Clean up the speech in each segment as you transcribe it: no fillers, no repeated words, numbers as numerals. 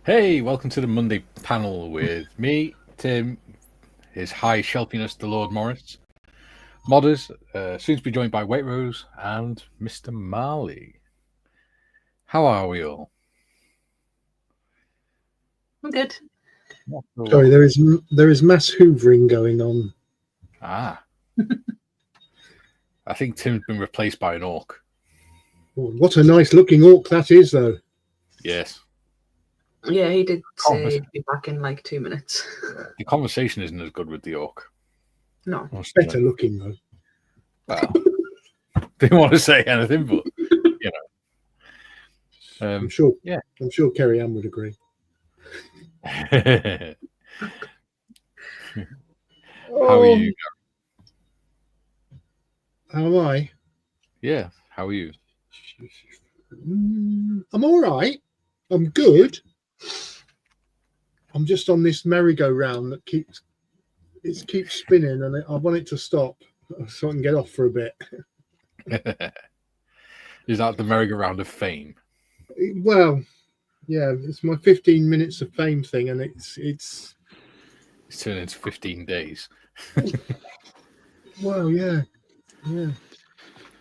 Hey, welcome to the Monday panel with me, Tim, His High Shelfiness, the Lord Morris, Modders, soon to be joined by Waitrose, and Mr. Marley. How are we all? I'm good. Sorry, there is mass hoovering going on. Ah. I think Tim's been replaced by an orc. Oh, what a nice looking orc that is, though. Yes. Yeah, he did say he'd be back in like 2 minutes. The conversation isn't as good with the orc. No. Better looking, though. Well, didn't want to say anything, but, you know. I'm sure. Yeah. I'm sure Kerry Ann would agree. How are you? How am I? Yeah, how are you? I'm all right. I'm good. I'm just on this merry-go-round that keeps spinning, and I want it to stop so I can get off for a bit. Is that the merry-go-round of fame? Well, yeah, it's my 15 minutes of fame thing, and it's turned into 15 days. Well, yeah.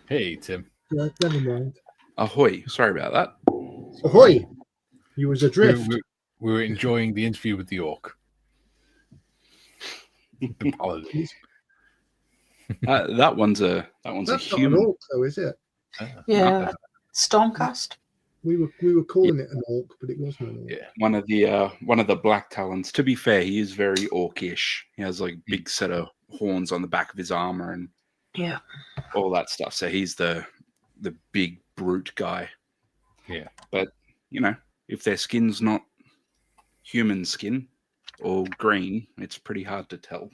Hey, Tim. Yeah, never mind. Ahoy! Sorry about that. Ahoy! You was adrift. We were enjoying the interview with the orc. The paladin. That one's a That's human. not an orc, though, is it? Yeah, Stormcast. We were calling it an orc, but it wasn't an orc. Yeah. One of the black talons. To be fair, he is very orcish. He has like big set of horns on the back of his armor and all that stuff. So he's the big brute guy. Yeah. But you know, if their skin's not human skin or green, it's pretty hard to tell.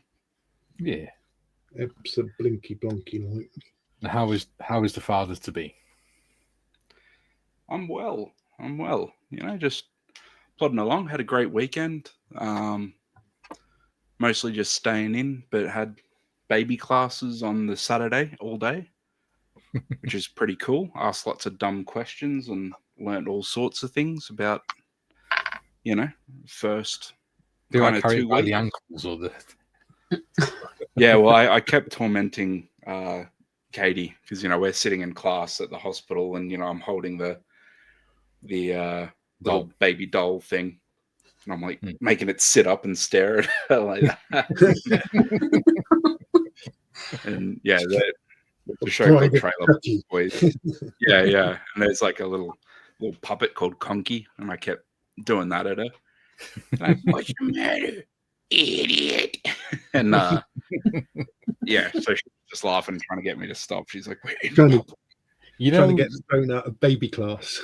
Yeah. It's a blinky blonky like. How is the father to be? I'm well. You know, just plodding along. Had a great weekend. Mostly just staying in, but had baby classes on the Saturday all day, which is pretty cool. Asked lots of dumb questions and learned all sorts of things about, you know, first kind of of 2 by weeks. The ankles or the... Yeah, well, I kept tormenting Katie because, you know, we're sitting in class at the hospital and, you know, I'm holding the little baby doll thing. And I'm like making it sit up and stare at her like that. And yeah, the show called Trailer Boys. Yeah. And there's like a little puppet called Conky, and I kept doing that at her. Like, what's the matter, idiot? And yeah, so she's just laughing, trying to get me to stop. She's like, wait, trying to get the phone out of baby class.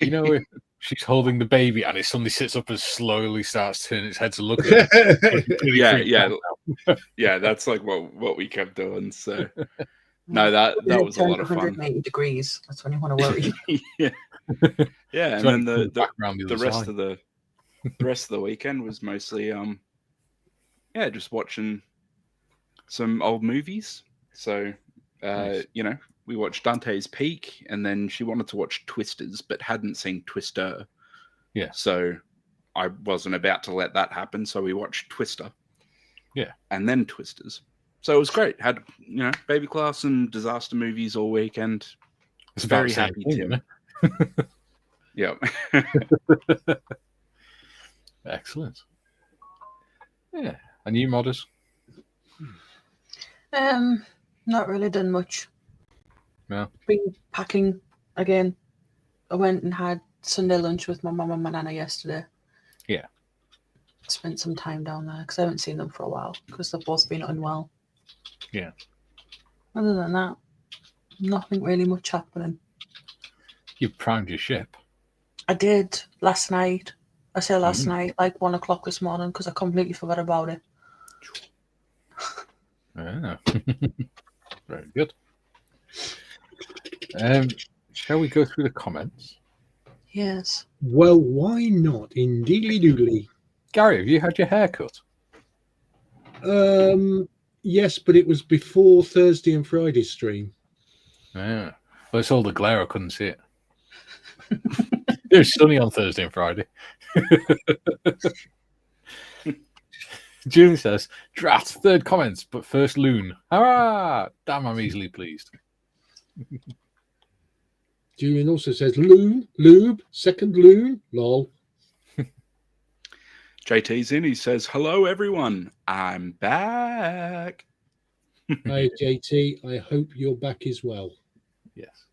You know, if she's holding the baby and it suddenly sits up and slowly starts turning its head to look at it. Yeah, that's like what we kept doing. So no, that was a lot of fun. 180 degrees. That's when you want to worry. Yeah, and then the rest of the weekend was mostly just watching some old movies. So nice. You know, we watched Dante's Peak, and then she wanted to watch Twisters, but hadn't seen Twister. Yeah. So I wasn't about to let that happen, so we watched Twister. Yeah. And then Twisters. So it was great. Had, you know, baby class and disaster movies all weekend. It's very happy Tim. Yeah. Excellent. Yeah. And you, Modders? Not really done much. No. Been packing again. I went and had Sunday lunch with my mum and my nana yesterday. Yeah. Spent some time down there because I haven't seen them for a while because they've both been unwell. Yeah. Other than that, nothing really much happening. You primed your ship. I did last night. I say last night, like 1 o'clock this morning, because I completely forgot about it. Ah. Very good. Shall we go through the comments? Yes. Well, why not? Indeedly doodly. Gary, have you had your hair cut? Yes, but it was before Thursday and Friday stream. Yeah. Well, it's all the glare. I couldn't see it. It was sunny on Thursday and Friday. Julie says, "Drat, third comments, but first loon. Hurrah! Damn, I'm easily pleased." Julian also says lube, second loon, lol. JT's in. He says, "Hello, everyone. I'm back." Hey JT, I hope you're back as well. Yes.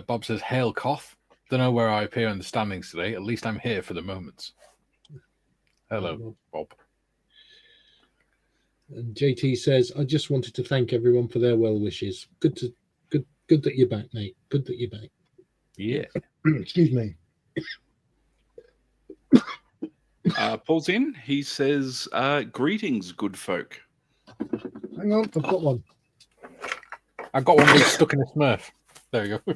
Bob says, "Hail, Koth. Don't know where I appear in the standings today. At least I'm here for the moment." Hello, Bob. And JT says, I just wanted to thank everyone for their well wishes. Good that you're back, mate. Good that you're back. Yeah. Excuse me. Paul's in. He says, "Greetings, good folk." Hang on, I've got one. I've got one that's stuck in a Smurf. There you go.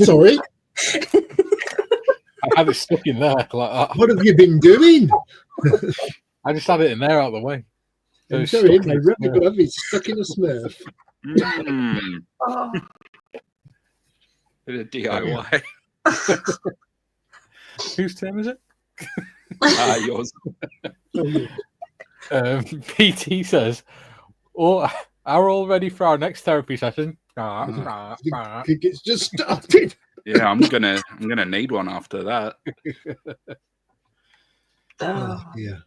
Sorry. I had it stuck in there like that. What have you been doing? I just had it in there out of the way. So I'm it's sorry, stuck in my a rubber Smurf. glove is stuck in a Smurf. Oh, Bit of DIY. Whose turn is it? Yours. PT says, "Oh, are all ready for our next therapy session?" It's just started. Yeah, I'm gonna need one after that. Oh, yeah.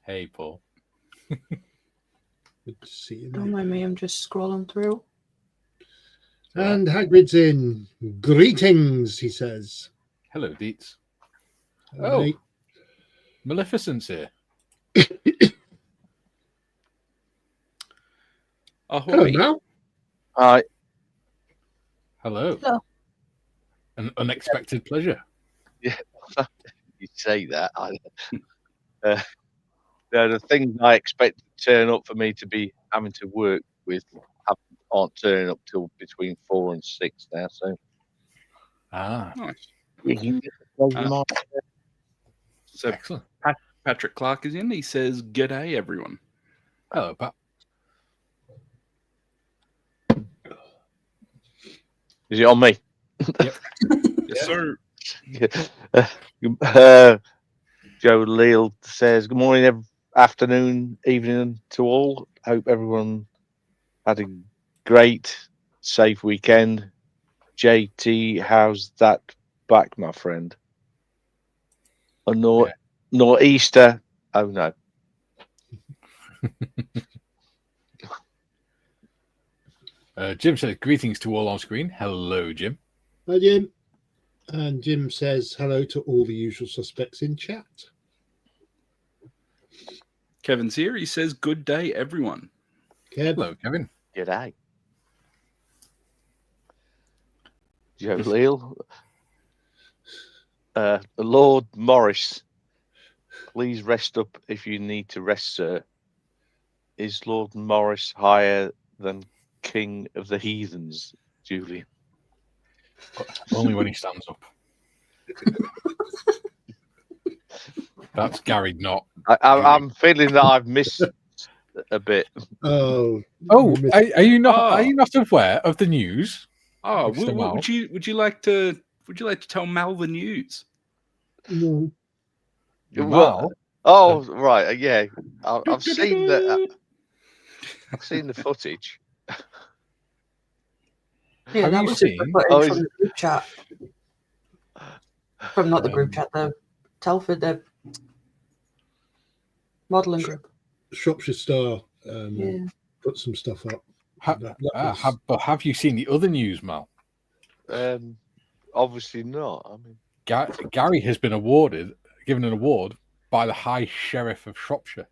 Hey, Paul. Good to see you, don't mate. mind me, I'm just scrolling through. And Hagrid's in. Greetings, he says. Hello, Deets. Hello, Oh. mate. Maleficent's here. Ahoy. Hello, Mal. Hi. Hello. Hello. An unexpected pleasure. You say that. The things I expect to turn up for me to be having to work with aren't turning up till between 4 and 6 now. So Ah, Nice. you So excellent. Patrick Clark is in. He says, "G'day, everyone." Hello, Pat. is it on me? Yes, sir. Joe Leal says, "Good morning, afternoon, evening to all. Hope everyone had a great, safe weekend. JT, how's that back, my friend? A nor'easter? Oh no." Jim says, "Greetings to all on screen." Hello, Jim. Hi, Jim. And Jim says hello to all the usual suspects in chat. Kevin's here. He says, "Good day, everyone." Kev. Hello, Kevin. G'day. Joe Leal. Lord Morris, please rest up if you need to rest, sir. Is Lord Morris higher than King of the Heathens, Julian? Only when he stands up. That's Gary Knott. I'm feeling that I've missed a bit. Oh. Oh, you missed- are you not? Oh. Are you not aware of the news? Oh, Mr. Mal. would you like to tell Mal the news? No. Mal, Oh, right. Yeah. I've seen that. I've seen the footage. Yeah, Have that you was just seen- the footage Oh, from the group chat. From not the group chat, the Telford, the modelling group. Shropshire Star Yeah. put some stuff up. but have you seen the other news, Mal? Obviously not. I mean, Gary has been given an award by the High Sheriff of Shropshire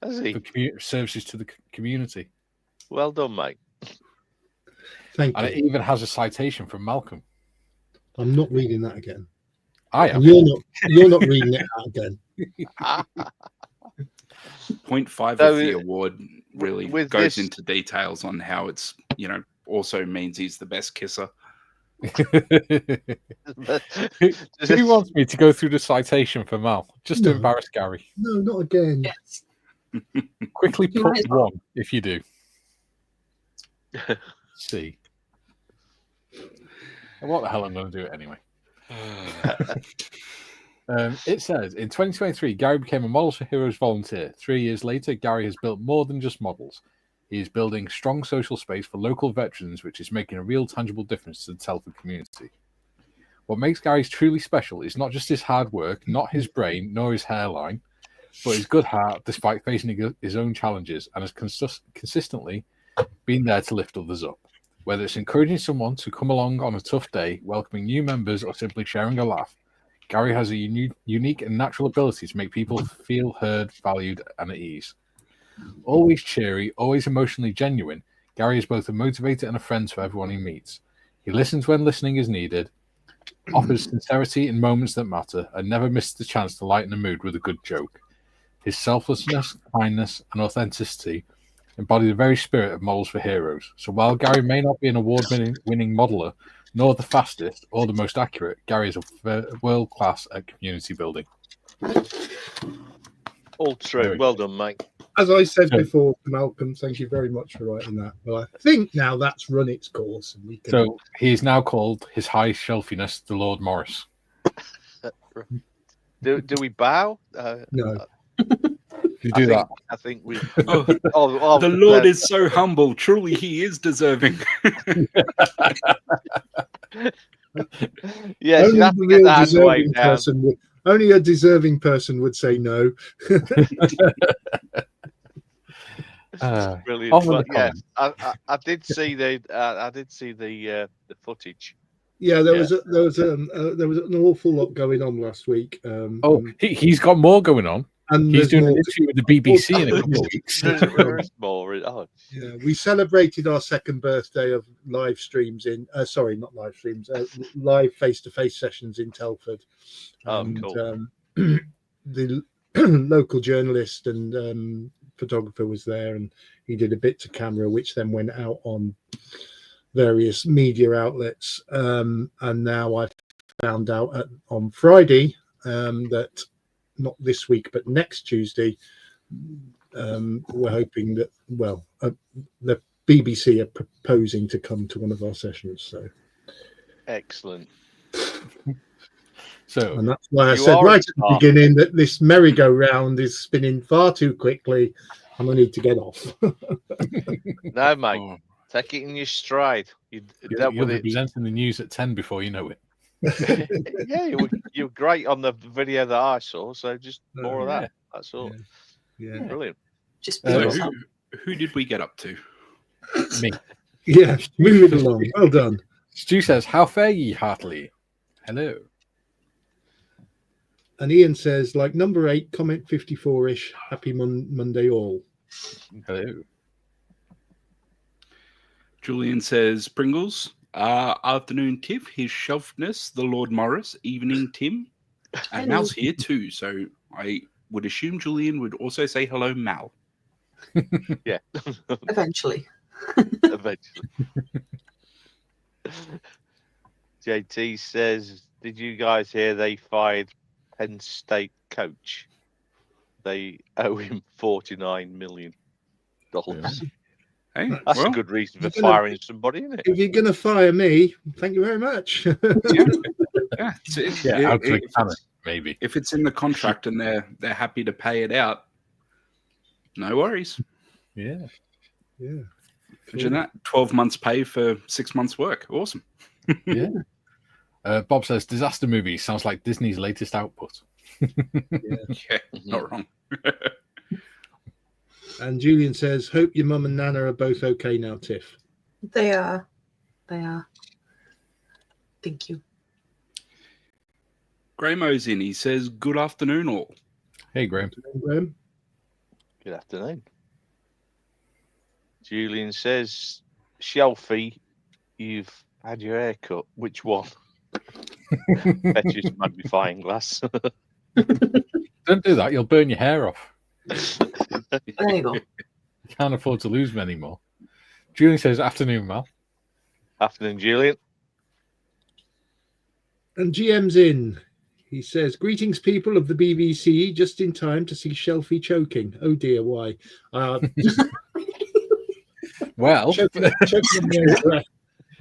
has he? for services to the community, Well done, mate. Thank and you. it even has a citation from Malcolm. I'm not reading that again. I am. And you're not reading it out again. 0.5 So, of the award really with goes this- into details on how it's, also means he's the best kisser. Who wants me to go through the citation for Mal just to No. embarrass Gary? No, not again. Yes. Quickly You put might as well. one if you do. See. What the hell? I'm going to do it anyway. It says, in 2023, Gary became a Models for Heroes volunteer. 3 years later, Gary has built more than just models. He is building strong social space for local veterans, which is making a real tangible difference to the Telford community. What makes Gary truly special is not just his hard work, not his brain, nor his hairline, but his good heart, despite facing his own challenges, and has consistently been there to lift others up. Whether it's encouraging someone to come along on a tough day, welcoming new members, or simply sharing a laugh, Gary has a unique and natural ability to make people feel heard, valued, and at ease. Always cheery, always emotionally genuine, Gary is both a motivator and a friend to everyone he meets. He listens when listening is needed, offers sincerity in moments that matter, and never misses the chance to lighten the mood with a good joke. His selflessness, kindness, and authenticity embody the very spirit of Models for Heroes. So while Gary may not be an award-winning modeler, nor the fastest or the most accurate, Gary is a world-class at community building. All true. Well done, mate. As I said before, Malcolm, thank you very much for writing that. Well, I think now that's run its course. And we can... So he is now called His High Shelfiness, the Lord Morris. Do we bow? No. You do that. I think we. The Lord is so humble. Truly, he is deserving. Yes, you have to get that way down. Only a deserving person would say no. Brilliant. Well, yes, I did see the footage. Yeah, there was an awful lot going on last week. He's got more going on. And he's doing an interview with the BBC in a couple of weeks. There's more. Yeah, we celebrated our second birthday of live streams live face-to-face sessions in Telford. Cool. The local journalist and photographer was there, and he did a bit to camera, which then went out on various media outlets. And now I found out on Friday that not this week, but next Tuesday, we're hoping that, the BBC are proposing to come to one of our sessions. So excellent. And that's why I said right at the beginning that this merry-go-round is spinning far too quickly and I need to get off. No, mate. Take it in your stride. You'll be presenting the news at 10 before you know it. Yeah, you're great on the video that I saw, so just more of that. That's all. Yeah. Brilliant. Just who did we get up to? Me. Yeah, moving along. Well done. Stu says, "How fare ye heartily?" Hello. And Ian says, like number 8, comment 54-ish. Happy Monday all. Hello. Julian says, Pringles. Afternoon, Tiff. His Shelfness, the Lord Morris. Evening, Tim. And Mal's here too, so I would assume Julian would also say hello, Mal. Yeah. Eventually. JT says, did you guys hear they fired Penn State coach? They owe him $49 million. Hey, that's a good reason for firing somebody, isn't it? If you're going to fire me, thank you very much. Maybe if it's in the contract and they're happy to pay it out, no worries. Yeah. Imagine that 12 months pay for 6 months work. Awesome. Yeah. Bob says disaster movie sounds like Disney's latest output. Yeah, not wrong. And Julian says, hope your mum and Nana are both okay now, Tiff. They are. Thank you. Grahamo's in. He says, good afternoon, all. Hey, Graham. Good afternoon. Julian says, Shelfie, you've had your hair cut. Which one? Fetches magnifying glass. Don't do that. You'll burn your hair off. There you go. You can't afford to lose many more. Julian says, afternoon, Mal. Afternoon, Julian. And GM's in. He says, greetings, people of the BBC, just in time to see Shelfie choking. Oh, dear, why? Well, choking it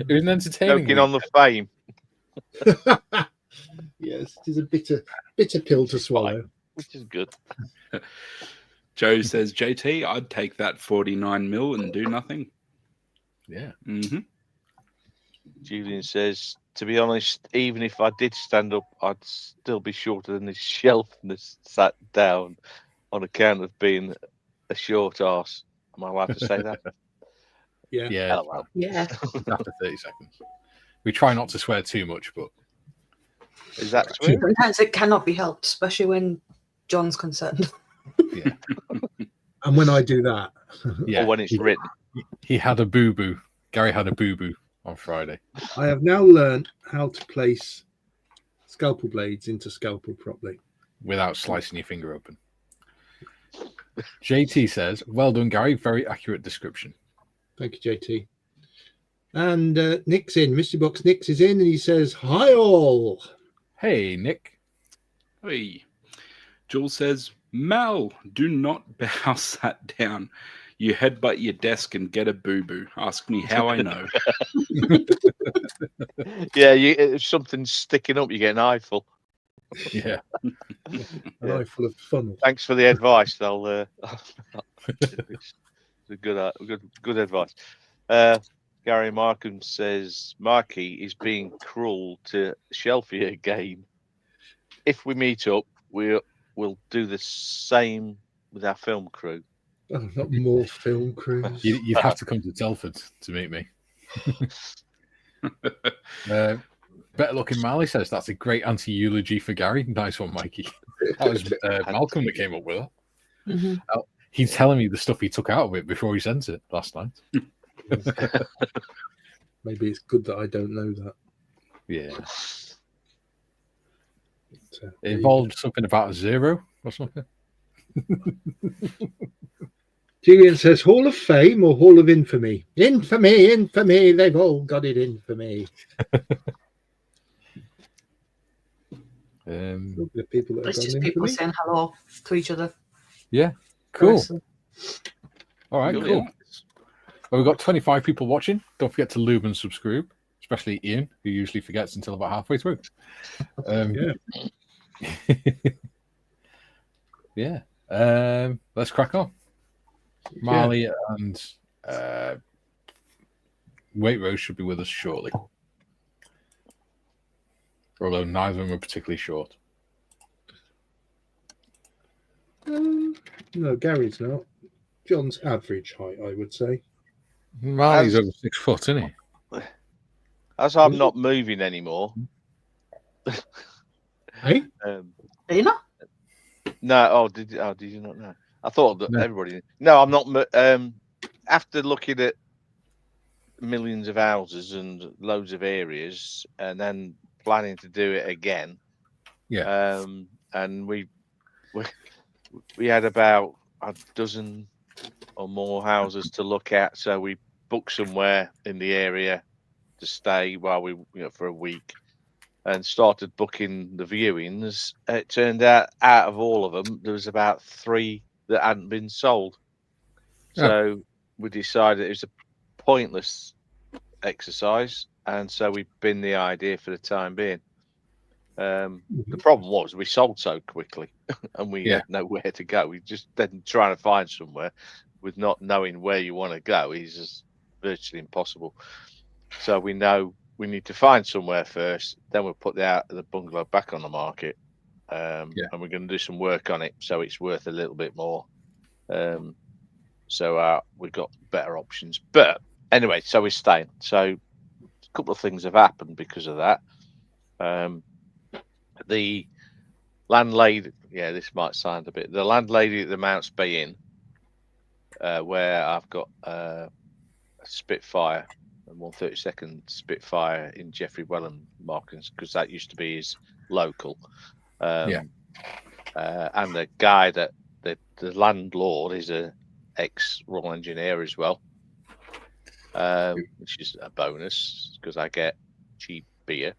was an entertaining choking on the fame. Yes, it is a bitter pill to swallow. Which is good. Joe says, JT, I'd take that 49 mil and do nothing. Yeah. Mm-hmm. Julian says, to be honest, even if I did stand up, I'd still be shorter than this shelf and sat down on account of being a short arse. Am I allowed to say that? Yeah. Yeah. LOL. Yeah. After 30 seconds. We try not to swear too much, but Is that swear? Sometimes it cannot be helped, especially when John's concerned. yeah. And when I do that, Yeah. Or when it's written. He had a boo-boo. Gary had a boo-boo on Friday. I have now learned how to place scalpel blades into scalpel properly. Without slicing your finger open. JT says, well done, Gary. Very accurate description. Thank you, JT. And Nick's in. Mystery Box Nick's is in, and he says, hi all. Hey, Nick. Hey. Jules says, Mal, do not bow sat down. You headbutt your desk and get a boo-boo. Ask me how I know. Yeah, if something's sticking up, you get an eyeful. Yeah. An eye full of funnel. Thanks for the advice. It's a good advice. Gary Markham says Marky is being cruel to Shelfie again. If we meet up, we'll do the same with our film crew. Oh, not more film crews. You'd have to come to Telford to meet me. Better looking Marley says that's a great anti-eulogy for Gary. Nice one, Mikey. That was Malcolm that came up with it. Mm-hmm. He's telling me the stuff he took out of it before he sent it last night. Maybe it's good that I don't know that. Yeah. But, It involved something about a zero or something. Julian says, Hall of Fame or Hall of Infamy? Infamy, infamy. They've all got it in for me. The people that have It's gone just in people for me. saying hello to each other. Yeah. Cool. Person. All right, cool. Well, we've got 25 people watching. Don't forget to lube and subscribe, especially Ian, who usually forgets until about halfway through. Yeah. Let's crack on. Marley and Waitrose should be with us shortly. Although neither of them are particularly short. No, Gary's not. John's average height, I would say. Marley's over 6 foot, isn't he? As I'm not moving anymore. Hey? Do you not? No. Did you not know? I thought that everybody. No, I'm not. After looking at millions of houses and loads of areas, and then planning to do it again. Yeah. And we had about a dozen or more houses to look at, so we booked somewhere in the area to stay while we, for a week, and started booking the viewings. It turned out of all of them, there was about 3 that hadn't been sold. So we decided it was a pointless exercise, and so we binned the idea for the time being. The problem was we sold so quickly and we had nowhere to go. We just then trying to find somewhere with not knowing where you want to go is just virtually impossible. So we know we need to find somewhere first, then we'll put the bungalow back on the market, and we're going to do some work on it so it's worth a little bit more. So we've got better options. But anyway, so we're staying. So a couple of things have happened because of that. The landlady, this might sound a bit. The landlady at the Mounts Bay Inn, where I've got a Spitfire, a 132nd Spitfire in Jeffrey Welland markings, because that used to be his local. And the guy that the landlord is a ex-Royal Engineer as well, which is a bonus because I get cheap beer.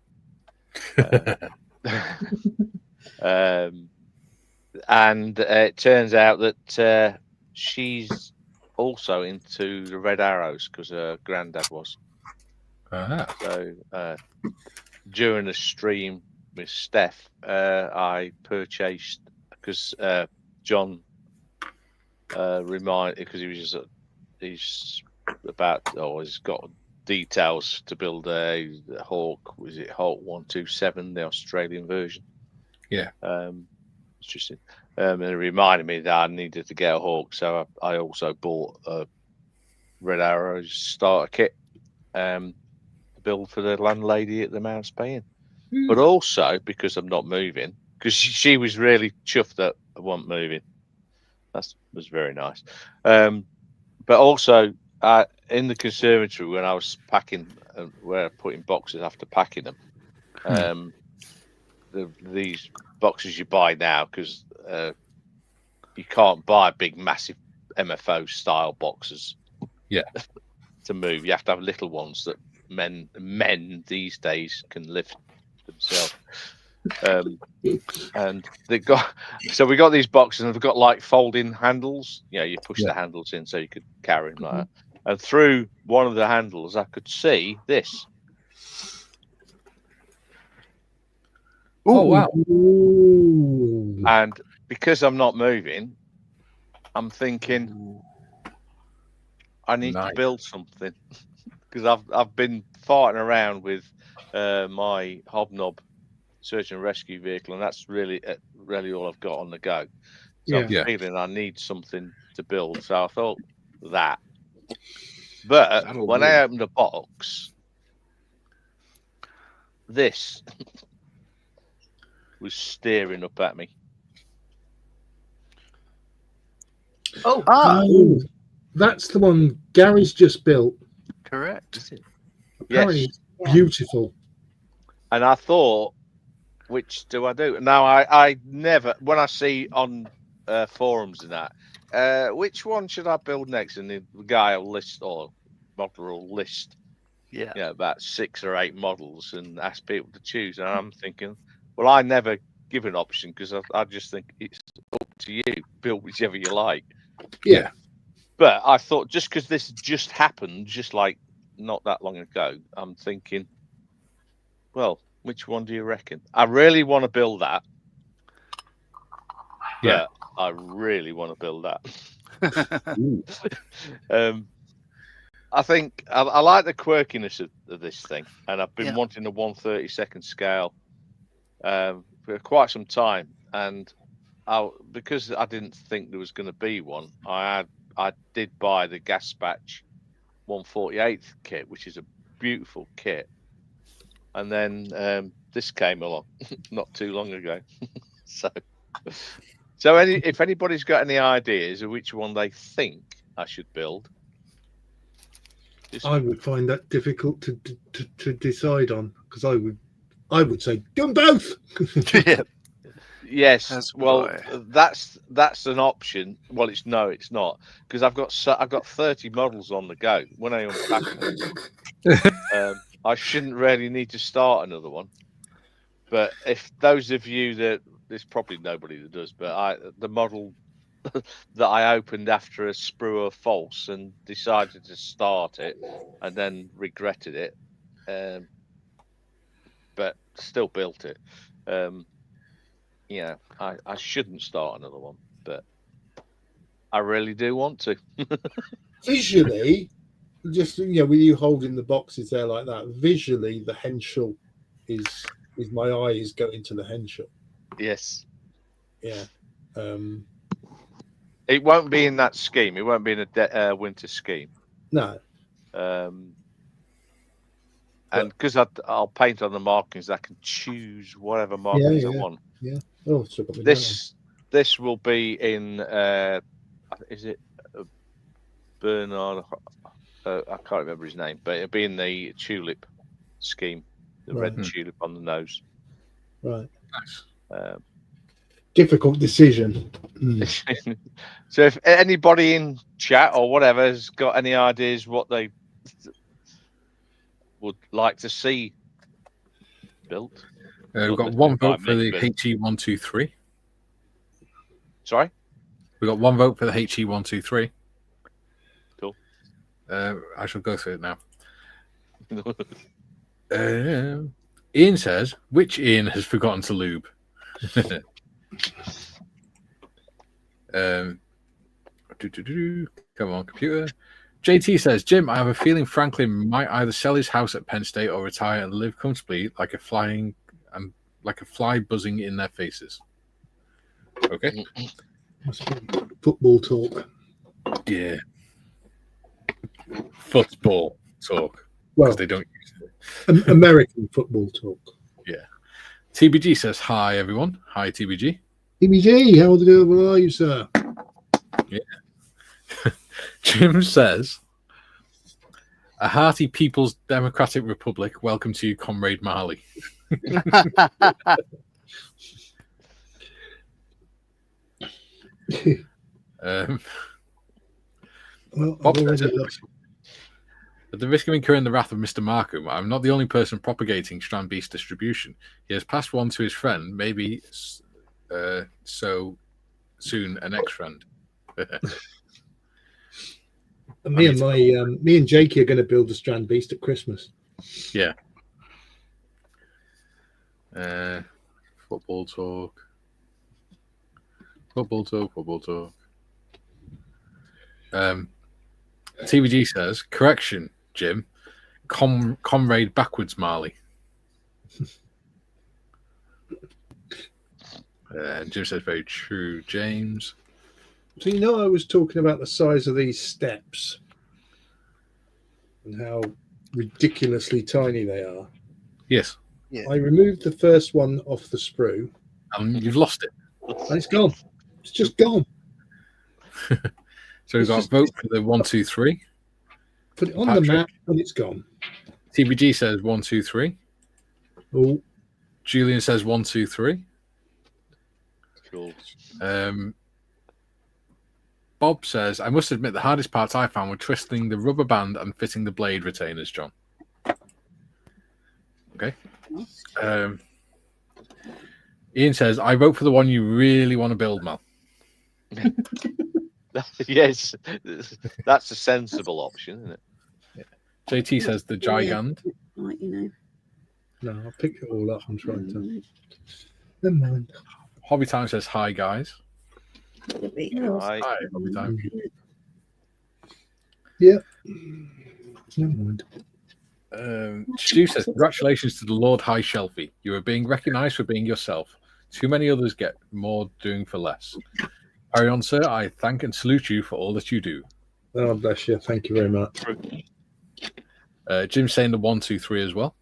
And it turns out that she's also into the Red Arrows because her granddad was. So during the stream, with Steph, I purchased because John reminded because he's got details to build a Hawk. Was it Hawk 127, the Australian version? Yeah. Interesting. And it reminded me that I needed to get a Hawk, so I also bought a Red Arrow starter kit to build for the landlady at the Mount Spain. But also because I'm not moving, because she was really chuffed that I wasn't moving. That was very nice. But also in the conservatory when I was packing, where I put in boxes after packing them, these boxes you buy now because you can't buy big, massive MFO style boxes. Yeah. To move, you have to have little ones that men these days can lift themselves. And we got these boxes, and they've got like folding handles. You push the handles in so you could carry them like that. And through one of the handles, I could see this. Oh wow! Ooh. And because I'm not moving, I'm thinking I need to build something because I've been farting around with my hobnob search and rescue vehicle, and that's really all I've got on the go. So I'm feeling I need something to build. So I thought that. But when I opened the box, this was staring up at me. Oh, that's the one Gary's just built. Correct. Apparently Yes. it's beautiful. And I thought, which do I do? Now, I never, when I see on forums and that, which one should I build next? And the guy will list, or model will list, about 6 or 8 models and ask people to choose. And I'm thinking, well, I never give an option because I just think it's up to you. Build whichever you like. Yeah. But I thought just because this just happened, just like not that long ago, I'm thinking, well, which one do you reckon? I really want to build that. Yeah. But I really want to build that. I think I like the quirkiness of this thing, and I've been wanting a 1/32 scale for quite some time. And because I didn't think there was going to be one, I did buy the Gaspatch 1/48 kit, which is a beautiful kit. And then this came along not too long ago. So if anybody's got any ideas of which one they think I should build, I would find that difficult to decide on because I would say do them both. Yes, well, that's an option. Well, it's not because I've got 30 models on the go. When I unpack them, I shouldn't really need to start another one. But if those of you that there's probably nobody that does, but the model that I opened after a sprue or false and decided to start it and then regretted it, but still built it. I shouldn't start another one, but I really do want to. Visually, just with you holding the boxes there like that, visually the Henschel is my eyes going to the Henschel. Yes. Yeah. It won't be in that scheme. It won't be in a winter scheme. No. And because I'll paint on the markings, I can choose whatever markings I want. Yeah. Oh, this will be in. Is it Bernard? I can't remember his name, but it'll be in the tulip scheme, the red tulip on the nose. Right. Nice. Difficult decision. So if anybody in chat or whatever has got any ideas what they would like to see built, We've got one vote for the HE123. Sorry, we got one vote for the HE123. Cool. I shall go through it now. Ian says, which Ian has forgotten to lube? Come on, computer. JT says, Jim, I have a feeling Franklin might either sell his house at Penn State or retire and live comfortably like a fly buzzing in their faces. Okay. Must be football talk. Yeah. Football talk. Well, Because they don't use it. American football talk. Yeah. TBG says, hi, everyone. Hi, TBG. TBG, how are you, sir? Yeah. Jim says, a hearty People's Democratic Republic. Welcome to you, Comrade Marley. Well, Bob I've says, already lost. at the risk of incurring the wrath of Mr. Markham, I'm not the only person propagating Strand Beast distribution. He has passed one to his friend, maybe so soon an ex-friend. Me and Jakey are going to build a Strand Beast at Christmas. Yeah. Football talk. TVG says, correction, Jim. Comrade backwards, Marley. Jim says, very true, James. So I was talking about the size of these steps and how ridiculously tiny they are. Yes. Yeah. I removed the first one off the sprue. You've lost it. And it's gone. It's just gone. So we've got a vote for the 1, 2, 3. Put it on Patrick. the map and it's gone. TBG says 1, 2, 3. Oh, Julian says 1, 2, 3. Cool. Bob says, I must admit the hardest parts I found were twisting the rubber band and fitting the blade retainers, John. Okay. Ian says, I vote for the one you really want to build, Mal. Yes, that's a sensible option, isn't it? JT says the gigant. Right, you know. no, I'll pick it all up and try to. Never mind. Hobby Time says, hi, guys. Right. Hi, Hobby Time. Yeah. Never mind. Stu says, congratulations to the Lord High Shelfie. You are being recognised for being yourself. Too many others get more doing for less. Carry on, sir. I thank and salute you for all that you do. Oh, bless you. Thank you very much. Jim's saying the 1, 2, 3 as well.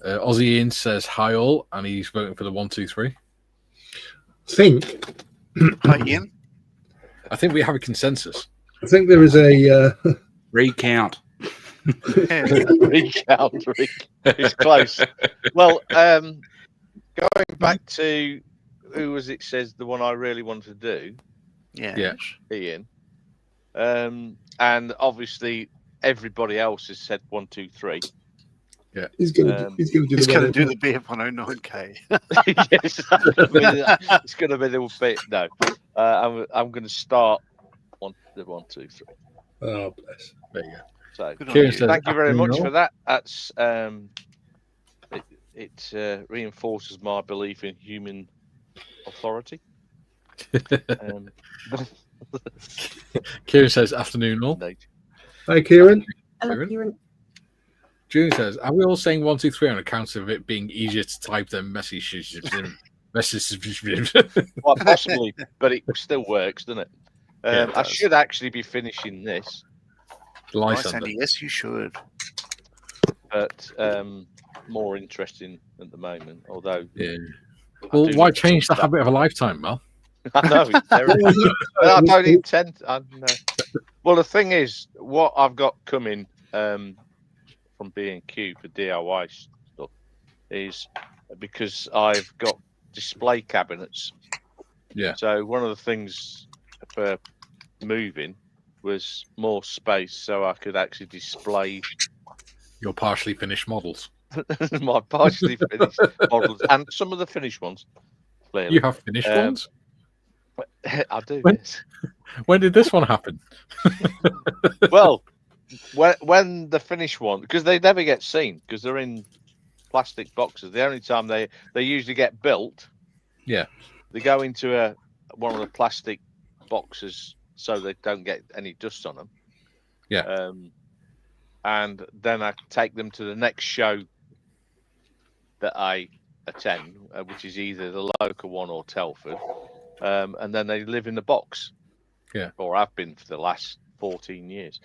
Aussie Ian says hi all, and he's voting for the 1, 2, 3. Hi, Ian. I think we have a consensus. I think there is a Recount. Recount. It's close. Well, going back to who was it says the one I really wanted to do, Yeah. Ian. And obviously everybody else has said 1, 2, 3. Yeah. he's going to do He's going to do the the BF109K. Yes, it's going to be the bit. No, I'm going to start the 1, 2, 3. Oh, bless. There you go. So Good on Kieran you. says, thank you very much afternoon for that. That's it reinforces my belief in human authority. Kieran says afternoon all. Hi, Kieran. Hello, Kieran. Julian says, are we all saying 1, 2, 3 on account of it being easier to type than messages? Quite possibly, but it still works, doesn't it? Yeah, it I does. should actually be finishing this, Nice, Andy. Yes, you should. but more interesting at the moment. Although, Yeah. I Well, do why need to change the talk habit of a lifetime, Mel? I know. It's terrible. I don't intend. I know. Well, the thing is, what I've got coming from B&Q for DIY stuff is because I've got display cabinets. Yeah. So one of the things for moving was more space, so I could actually display Your partially finished models. my partially finished models and some of the finished ones. Clearly. You have finished ones? I do. When- Yes. When did this one happen? Well, when the finished one, because they never get seen because they're in plastic boxes. The only time they usually get built, Yeah. they go into one of the plastic boxes so they don't get any dust on them. Yeah. And then I take them to the next show that I attend, which is either the local one or Telford, and then they live in the box. Yeah. Or I've been for the last 14 years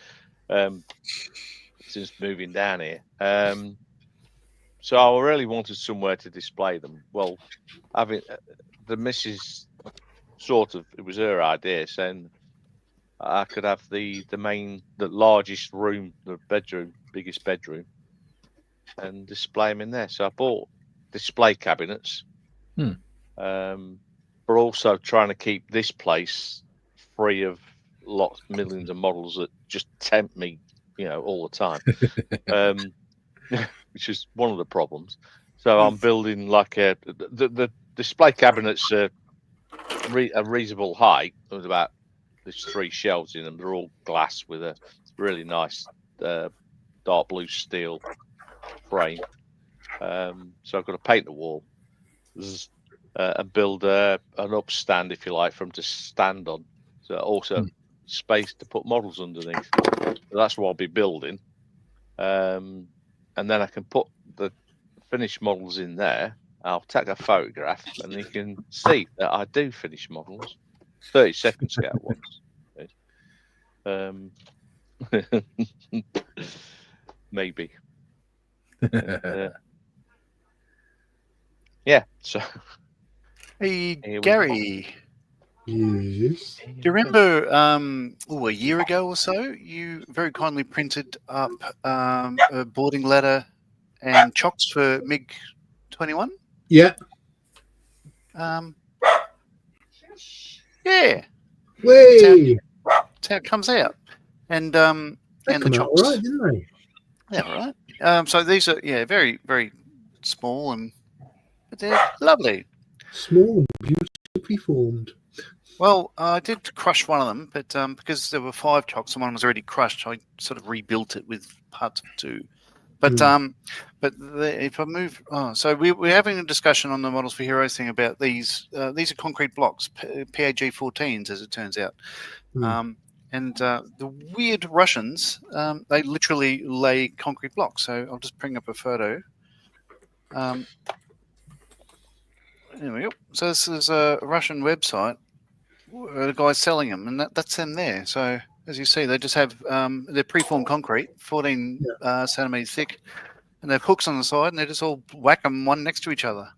since moving down here. So I really wanted somewhere to display them. Well, having the missus it was her idea, saying I could have the largest room, the bedroom, biggest bedroom, and display them in there. So I bought display cabinets, but also trying to keep this place free of millions of models that just tempt me, all the time, which is one of the problems. So I'm building like the display cabinets are a reasonable height. There's 3 shelves in them. They're all glass with a really nice dark blue steel frame. So I've got to paint the wall and build an upstand, if you like, for them to stand on. So also space to put models underneath. So that's what I'll be building. And then I can put the finished models in there. I'll take a photograph and you can see that I do finish models. 30-second scale ones. Maybe. Yeah, so. Hey, Gary. Yes. Do you remember a year ago or so, you very kindly printed up a boarding ladder and chocks for MiG-21? Yeah. Yeah. Way. That's how it comes out. And They and the come out chocks. all right, didn't they? Yeah, all right. So these are very, very small but they're lovely. Small and beautifully formed. Well, I did crush one of them, but because there were 5 chocks and one was already crushed, I sort of rebuilt it with parts of 2. But if I move, so we're having a discussion on the Models for Heroes thing about these. These are concrete blocks, PAG-14s, as it turns out. And the weird Russians, they literally lay concrete blocks. So I'll just bring up a photo. There we go. So this is a Russian website. The guy's selling them, and that's them there. So as you see, they just have they're preformed concrete, 14 centimeters thick, and they have hooks on the side, and they just all whack them one next to each other.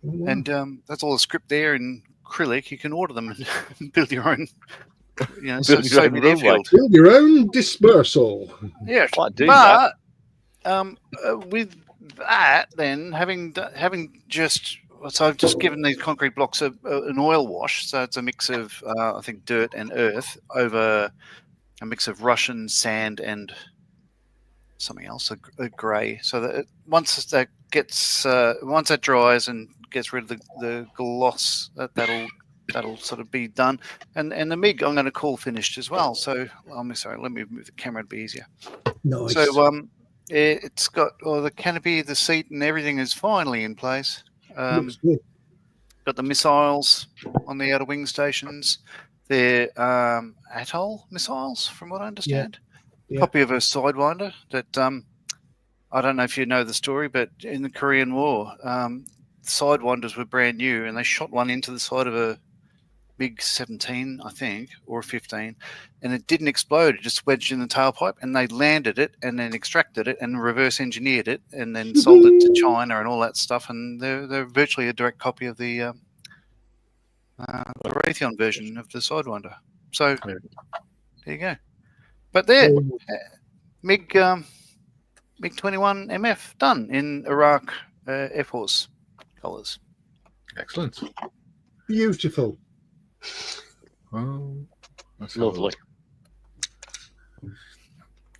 Oh, wow. And that's all the script there in acrylic. You can order them and build your own. Build your own dispersal. Yeah, that. With that, then having just. So I've just given these concrete blocks an oil wash. So it's a mix of, I think, dirt and earth over a mix of Russian sand and something else, a grey. So that once that dries and gets rid of the gloss, that'll sort of be done. And the MiG I'm going to call finished as well. So I'm sorry, let me move the camera to be easier. Nice. So it's got the canopy, the seat, and everything is finally in place. Looks good. Got the missiles on the outer wing stations. They're Atoll missiles, from what I understand. Yeah. Copy of a Sidewinder that I don't know if you know the story, but in the Korean War, Sidewinders were brand new, and they shot one into the side of a MiG-17, I think, or a 15, and it didn't explode. It just wedged in the tailpipe, and they landed it and then extracted it and reverse engineered it and then sold it to China and all that stuff. And they're virtually a direct copy of the Raytheon version of the Sidewinder. So there you go. But there, MiG-21 MF done in Iraq Air Force colours. Excellent. Beautiful. Oh, that's lovely.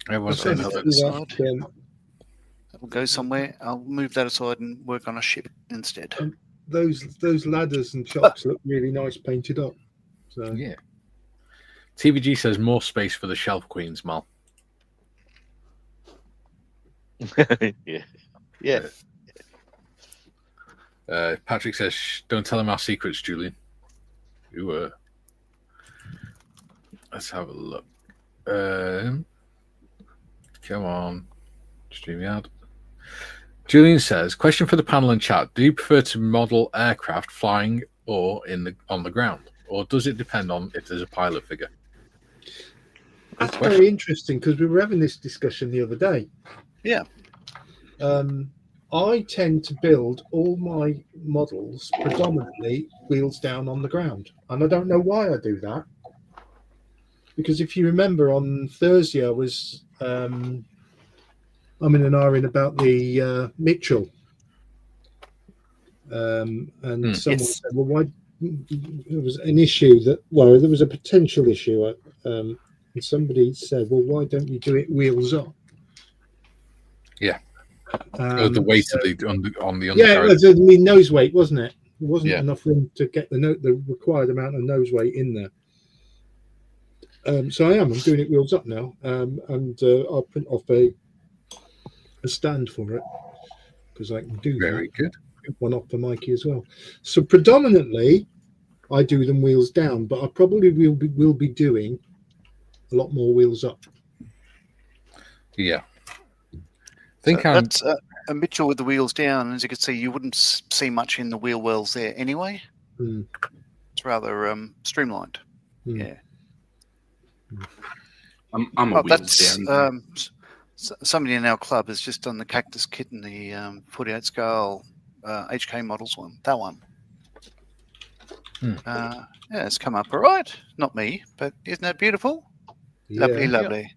Everyone's saying that will go somewhere. I'll move that aside and work on a ship instead. Those ladders and chocks look really nice painted up. So yeah. TVG says more space for the shelf queens, Mal. Yeah. Yeah. Patrick says, "Shh, don't tell him our secrets, Julian." Let's have a look. Come on. StreamYard. Julian says, question for the panel and chat. Do you prefer to model aircraft flying or on the ground? Or does it depend on if there's a pilot figure? That's very interesting because we were having this discussion the other day. Yeah. I tend to build all my models predominantly wheels down on the ground. And I don't know why I do that. Because if you remember on Thursday, I was I'm in an iron about the Mitchell. And someone Yes. said, well, why? There was an issue there was a potential issue. And somebody said, well, why don't you do it wheels up? Yeah. The weight of on the undercarriage. Yeah, it was, nose weight, wasn't it? There wasn't enough room to get the required amount of nose weight in there. So I'm doing it wheels up now, and I'll print off a stand for it because I can do Very good. One off for Mikey as well. So predominantly, I do them wheels down, but I probably will be doing a lot more wheels up. Yeah. That's a Mitchell with the wheels down. As you can see, you wouldn't see much in the wheel wells there anyway. It's rather streamlined. Yeah. I'm a wheels down. Somebody in our club has just done the Cactus kit and the 48 scale HK models one. That one. Yeah, it's come up all right. Not me, but isn't that beautiful? Yeah. Lovely.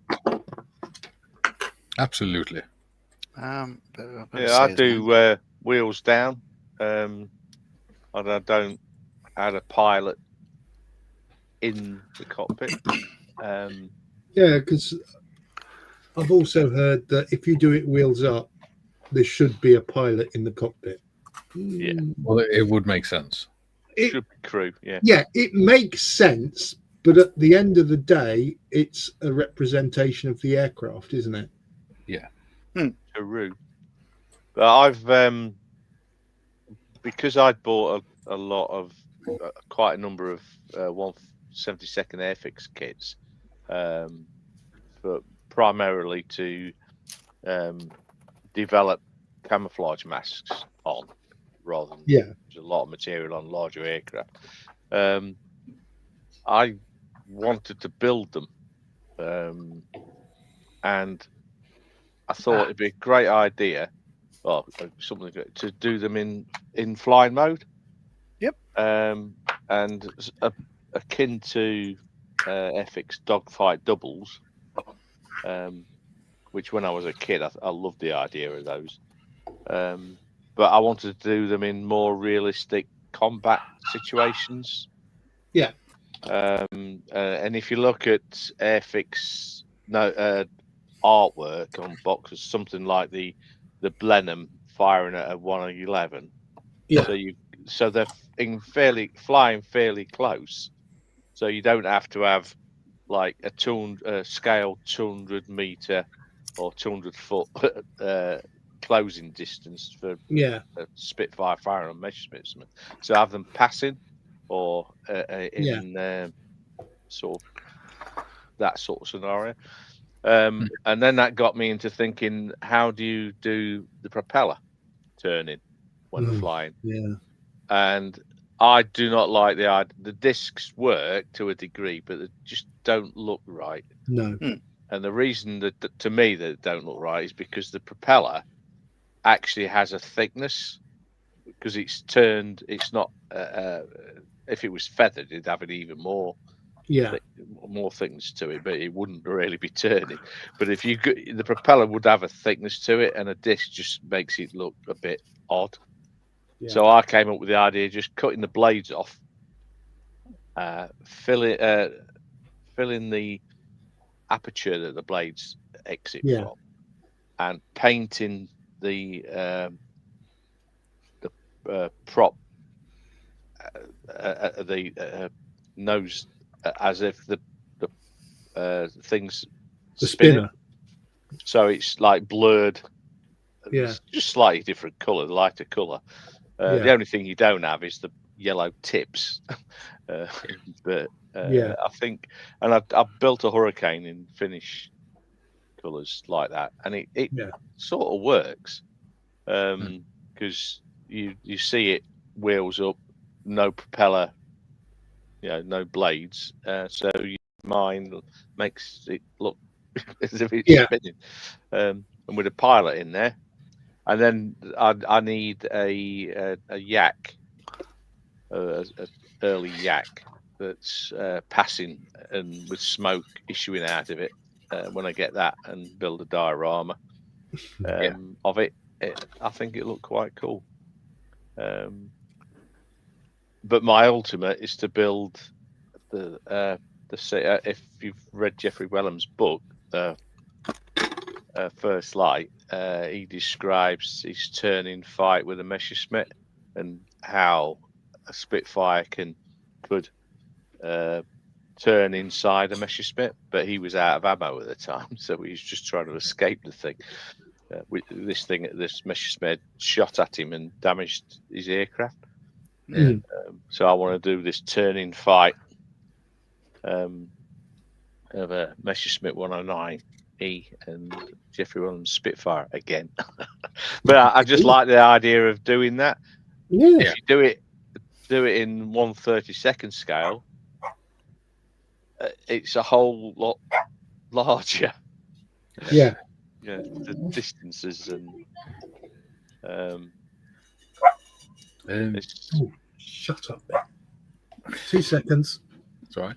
Absolutely. I do wheels down. And I don't add a pilot in the cockpit. Yeah, because I've also heard that if you do it wheels up, there should be a pilot in the cockpit. Yeah. Well, it would make sense. It should be crew. Yeah. Yeah, it makes sense, but at the end of the day, it's a representation of the aircraft, isn't it? Yeah. True. But I've because I'd bought a lot of quite a number of 172nd Airfix kits, but primarily to develop camouflage masks on, rather than there's a lot of material on larger aircraft. I wanted to build them, and I thought it'd be a great idea, or something to do them in flying mode. Yep. And akin to FX dogfight doubles, which when I was a kid I loved the idea of those. But I wanted to do them in more realistic combat situations. Yeah. And if you look at Airfix artwork on boxes, something like the Blenheim firing at a 111. Yeah. So they're flying fairly close. So you don't have to have like a scale 200 meter or 200 foot closing distance for a Spitfire firing on Messerschmitt. So have them passing or in sort of that sort of scenario. And then that got me into thinking, how do you do the propeller turning when flying? Yeah. And I do not like the discs work to a degree, but they just don't look right. No. And the reason that to me that don't look right is because the propeller actually has a thickness, because it's turned. It's not. If it was feathered, it'd have it even more. More thickness to it, but it wouldn't really be turning. But if the propeller would have a thickness to it, and a disc just makes it look a bit odd. Yeah. So I came up with the idea of just cutting the blades off, fill in the aperture that the blades exit from, and painting the prop, the nose, as if the thing's the spinner. So it's like blurred Yeah. It's just slightly different colour, lighter colour. The only thing you don't have is the yellow tips. But I think, and I've built a Hurricane in Finnish colours like that, and it sort of works because you see it wheels up, no propeller, no blades, so mine makes it look as if it's spinning, and with a pilot in there, and then I need a yak, a early yak that's passing and with smoke issuing out of it. When I get that and build a diorama of it, I think it looked quite cool. But my ultimate is to build the if you've read Jeffrey Wellham's book, First Light, he describes his turning fight with a Messerschmitt and how a Spitfire could turn inside a Messerschmitt, but he was out of ammo at the time, so he was just trying to escape the thing. This Messerschmitt shot at him and damaged his aircraft. So I want to do this turning fight of a Messerschmitt 109E and Jeffrey Williams Spitfire again. But I just like the idea of doing that. If you do it in 1/32 scale, it's a whole lot larger. Yeah. The distances and shut up, Ben. 2 seconds. That's all right.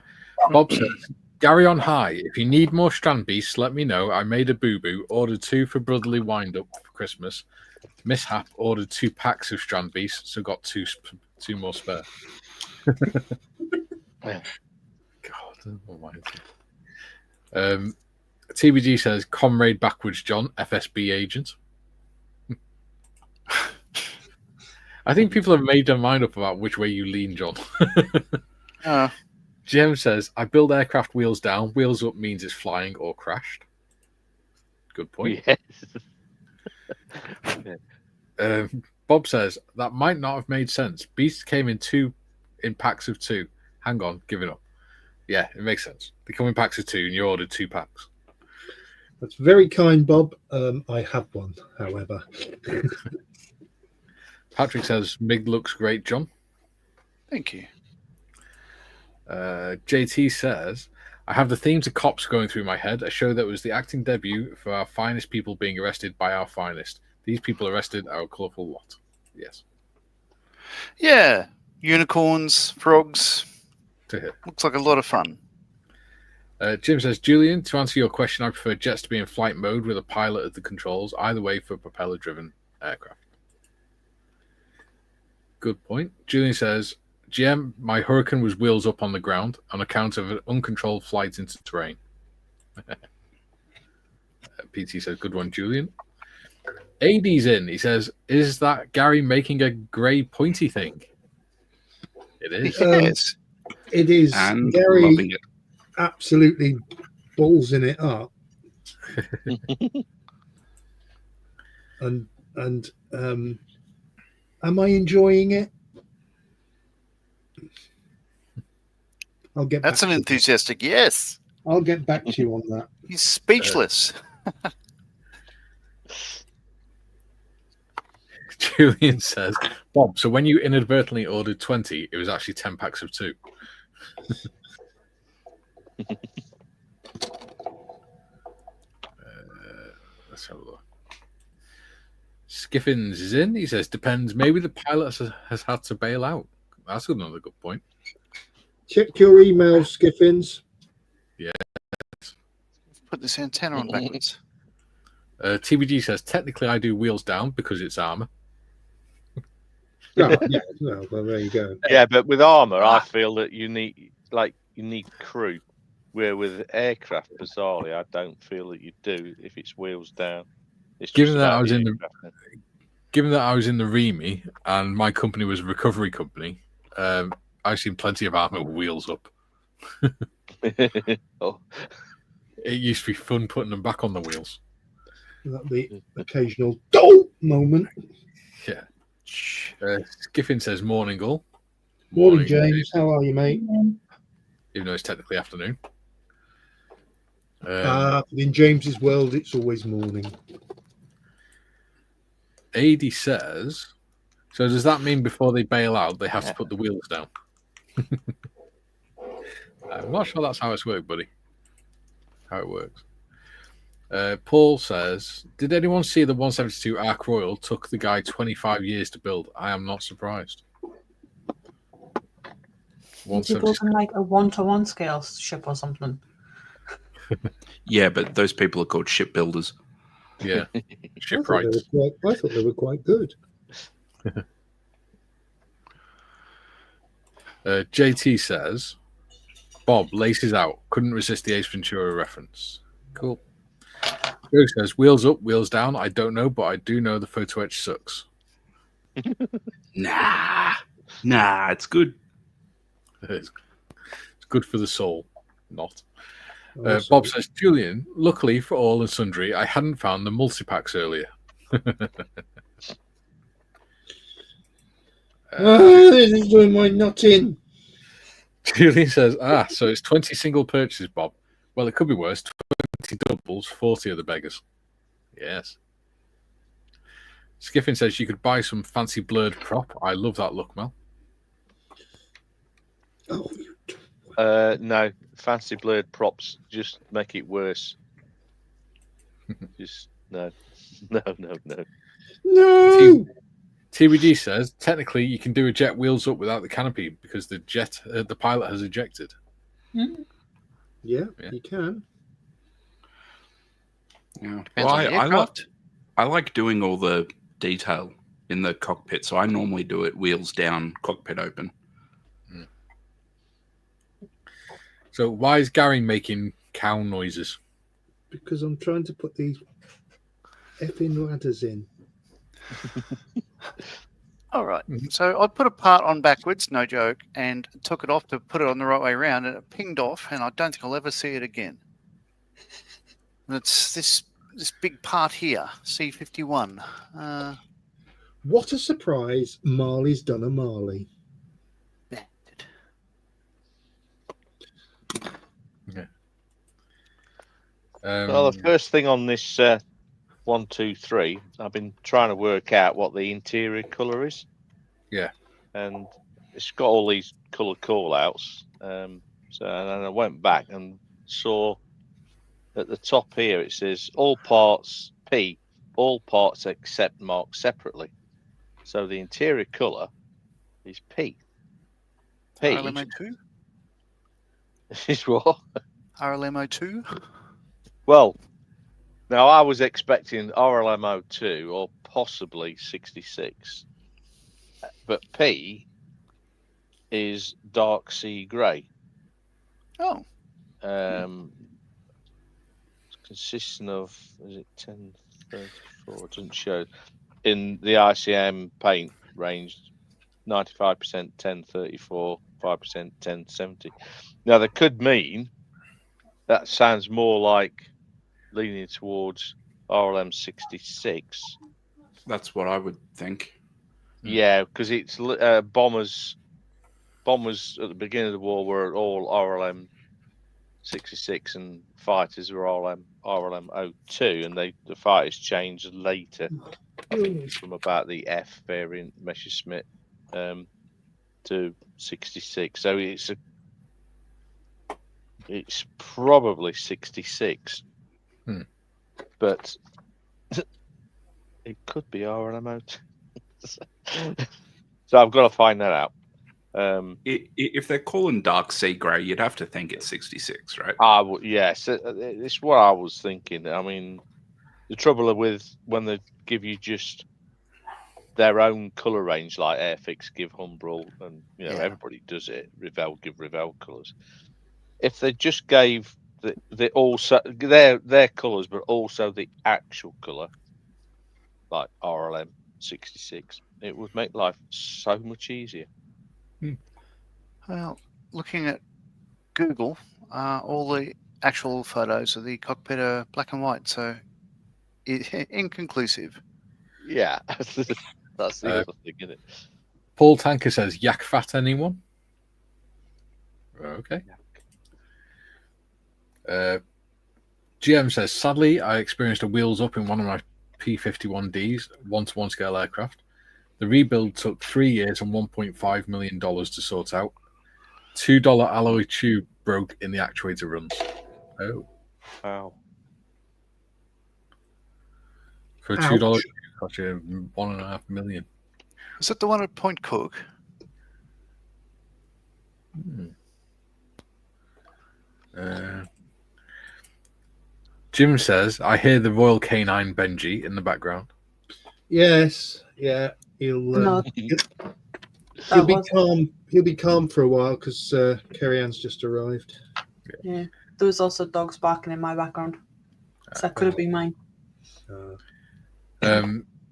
Bob says, Gary on high. If you need more strand beasts, let me know. I made a boo-boo, ordered 2 for brotherly wind-up for Christmas. Mishap ordered 2 packs of strand beasts, so got 2 more spare. God, TBG says, Comrade backwards, John, FSB agent. I think people have made their mind up about which way you lean, John. GM says, I build aircraft wheels down. Wheels up means it's flying or crashed. Good point. Yes. Bob says, that might not have made sense. Beasts came in packs of 2. Hang on, give it up. Yeah, it makes sense. They come in packs of 2 and you ordered 2 packs. That's very kind, Bob. I have one, however. Patrick says, Mig looks great, John. Thank you. JT says, I have the themes of cops going through my head. A show that was the acting debut for our finest people being arrested by our finest. These people arrested are a colourful lot. Yes. Yeah. Unicorns, frogs. To Looks like a lot of fun. Jim says, Julian, to answer your question, I prefer jets to be in flight mode with a pilot at the controls, either way for propeller-driven aircraft. Good point. Julian says, GM, my Hurricane was wheels up on the ground on account of an uncontrolled flight into terrain. PT says, good one, Julian. AD's in. He says, is that Gary making a grey pointy thing? It is. Yes. It is. And Gary loving it. absolutely ballsing it up. and am I enjoying it? I'll get That's back an to enthusiastic yes. I'll get back to you on that. He's speechless. Julian says, Bob, so when you inadvertently ordered 20, it was actually 10 packs of 2. Let's have a look. Skiffins is in. He says, depends. Maybe the pilot has had to bail out. That's another good point. Check your email, Skiffins. Put this antenna on backwards. TBG says, technically I do wheels down because it's armor. Oh, yeah, well, there you go. Yeah, but with armor, I feel that you need crew. Where with aircraft, bizarrely, I don't feel that you do if it's wheels down. It's Given that I was in the REMI and my company was a recovery company, I've seen plenty of armor with wheels up. Oh. It used to be fun putting them back on the wheels. That'd be occasional. Don't. moment. Yeah. Skiffin says morning all. Morning, James. How are you, mate? Even though it's technically afternoon. In James's world, it's always morning. AD says, so does that mean before they bail out, they have to put the wheels down? I'm not sure that's how it's worked, buddy. How it works. Paul says, did anyone see the 172 Ark Royal took the guy 25 years to build? I am not surprised. Is he building like a 1-to-1 scale ship or something? Yeah, but those people are called shipbuilders. Yeah. I thought they were quite good. JT says, Bob, laces out. Couldn't resist the Ace Ventura reference. Cool. Joe says, wheels up, wheels down. I don't know, but I do know the photo etch sucks. Nah, it's good. It's good for the soul. Not. Bob says, Julian, luckily for all and sundry, I hadn't found the multi-packs earlier. This is doing my nutting. Julian says, so it's 20 single purchases, Bob. Well, it could be worse. 20 doubles, 40 of the beggars. Yes. Skiffin says you could buy some fancy blurred prop. I love that look, Mel. Oh, no, fancy blurred props just make it worse. Just no. no. TBD says technically you can do a jet wheels up without the canopy because the pilot has ejected. Yeah, You can. Yeah. Depends on the aircraft. I like doing all the detail in the cockpit, so I normally do it wheels down, cockpit open. So why is Gary making cow noises? Because I'm trying to put these effing ladders in. All right. So I put a part on backwards, no joke, and took it off to put it on the right way around, and it pinged off, and I don't think I'll ever see it again. And it's this big part here, C51. What a surprise! Marley's done a Marley. Banded. Yeah. Well, the first thing on this 1, 2, 3, I've been trying to work out what the interior colour is. Yeah. And it's got all these colour call-outs. And then I went back and saw at the top here it says all parts P, all parts except marked separately. So the interior colour is P. RLMO2? Is what? RLMO2? Well, now I was expecting RLMO2 or possibly 66. But P is dark sea grey. Oh. Consisting of, is it 1034? It doesn't show. In the ICM paint range, 95% 1034, 5% 1070. Now, that could mean that sounds more like leaning towards RLM 66. That's what I would think. Yeah, because it's bombers at the beginning of the war were all RLM 66 and fighters were RLM 02, and the fighters changed later from about the F variant Messerschmitt to 66. So it's probably 66, but it could be RLM 02. So I've got to find that out. If they're calling dark sea grey, you'd have to think it's 66, right? Yes, it's what I was thinking. I mean, the trouble with when they give you just their own colour range, like Airfix give Humbrol, and everybody does it. Revell give Revell colours. If they just gave their colours, but also the actual colour, like RLM 66, it would make life so much easier. Well, looking at Google, all the actual photos of the cockpit are black and white, so inconclusive. Yeah, that's the other thing, isn't it? Paul Tanker says, yak fat anyone? Okay. GM says, sadly, I experienced a wheels up in one of my P-51Ds, 1-to-1 scale aircraft. The rebuild took 3 years and $1.5 million to sort out. $2 alloy tube broke in the actuator runs. Oh. Wow. For a $2 tube, cost you $1.5 million. Is that the one at Point Cook? Jim says, I hear the Royal Canine Benji in the background. Yes, yeah. He'll be calm. He'll be calm for a while because Kerry Ann's just arrived. Yeah. There was also dogs barking in my background. So that could have been mine.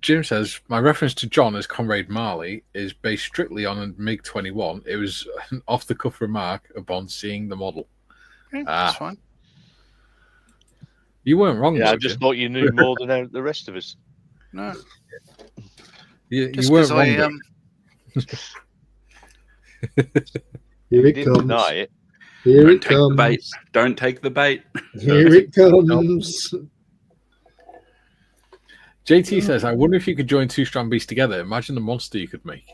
Jim says, my reference to John as Comrade Marley is based strictly on a MiG-21. It was an off-the-cuff remark upon seeing the model. Yeah, that's fine. You weren't wrong, Yeah, though, I just Jim. thought you knew more than the rest of us. No. You weren't wrong. Here it didn't comes. deny it. Here Don't it take comes. the bait. Don't take the bait. Here it comes. JT says, I wonder if you could join two strand beasts together. Imagine the monster you could make.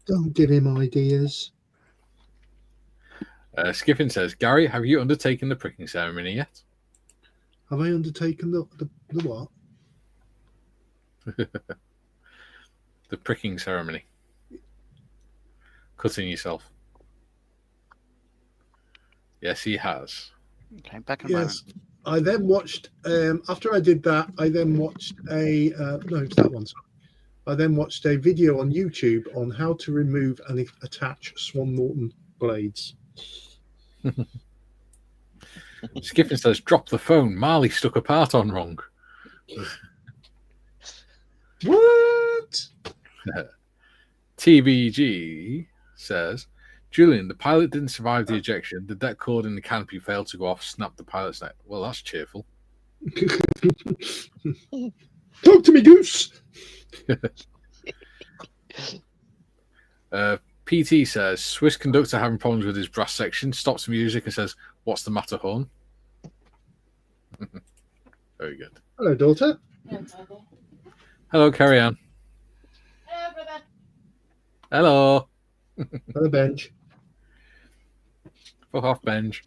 Don't give him ideas. Skiffin says, Gary, have you undertaken the pricking ceremony yet? Have I undertaken the what? The pricking ceremony. Cutting yourself. Yes, he has. Okay, back in a moment. I then watched, after I did that, I then watched a, no, it's that one. Sorry. I then watched a video on YouTube on how to remove and attach Swan Norton blades. Skiffin says, drop the phone. Marley stuck a part on wrong. What? TBG says, Julian, the pilot didn't survive the ejection. The deck cord in the canopy failed to go off, snapped the pilot's neck. Well, that's cheerful. Talk to me, Goose. PT says, Swiss conductor having problems with his brass section, stops the music and says, what's the matter, Horn? Very good. Hello, daughter. Hello, Carrie Ann. Hello, brother. Hello. Hello, Benj. Fuck off, Benj.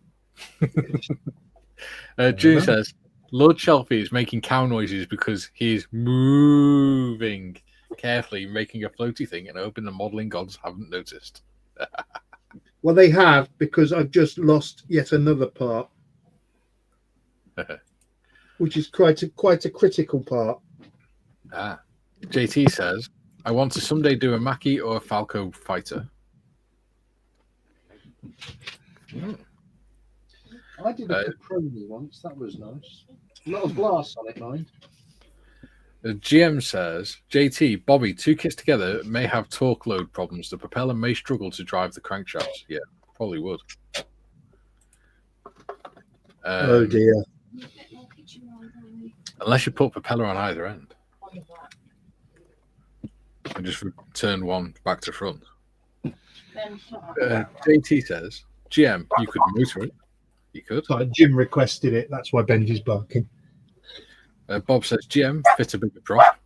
June says, Lord Shelfie is making cow noises because he is moving carefully, making a floaty thing, and hoping the modelling gods haven't noticed. Well, they have, because I've just lost yet another part, which is quite a critical part. JT says, I want to someday do a Mackie or a Falco fighter. I did a Caproni once. That was nice. A lot of glass on it, mind. The GM says, JT, Bobby, two kits together may have torque load problems. The propeller may struggle to drive the crankshafts. Yeah, probably would. Oh, dear. Unless you put propeller on either end. And just turn one back to front. JT says, GM, you could motor it. You could. Sorry, Jim requested it. That's why Benji's barking. Bob says, GM, fit a bigger prop.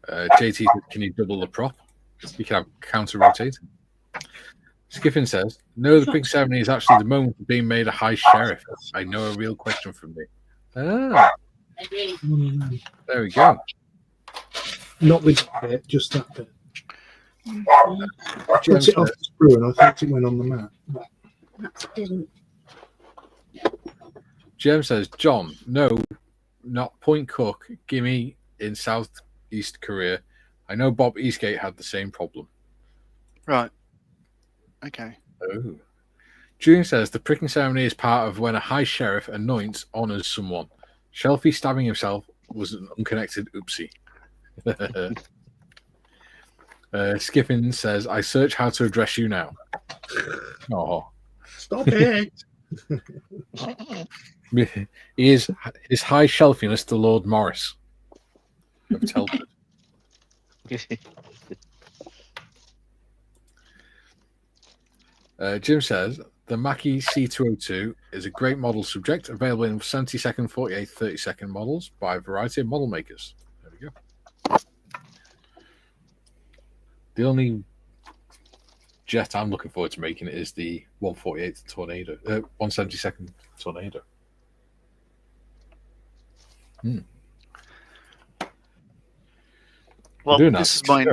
JT says, can you double the prop? You can have counter rotating. Skiffin says, no, the big ceremony is actually the moment of being made a high sheriff. I know a real question from me. Ah, there we go. Not with that bit, just that bit. I put it off the screw and I thought it went on the mat. That didn't. Jem says, John, no, not Point Cook, gimme in Southeast Korea. I know Bob Eastgate had the same problem. Right. Okay. Oh. Julian says, the pricking ceremony is part of when a high sheriff anoints, honors someone. Shelfie stabbing himself was an unconnected oopsie. Skippin says, I search how to address you now. Oh. Stop it. He is His High Shelfiness the Lord Morris of Telford. Jim says the Mackie C202 is a great model subject available in 70-second, 48, 30-second models by a variety of model makers. There we go. The only jet I'm looking forward to making is the 148 Tornado, 170-second Tornado. Well, this is my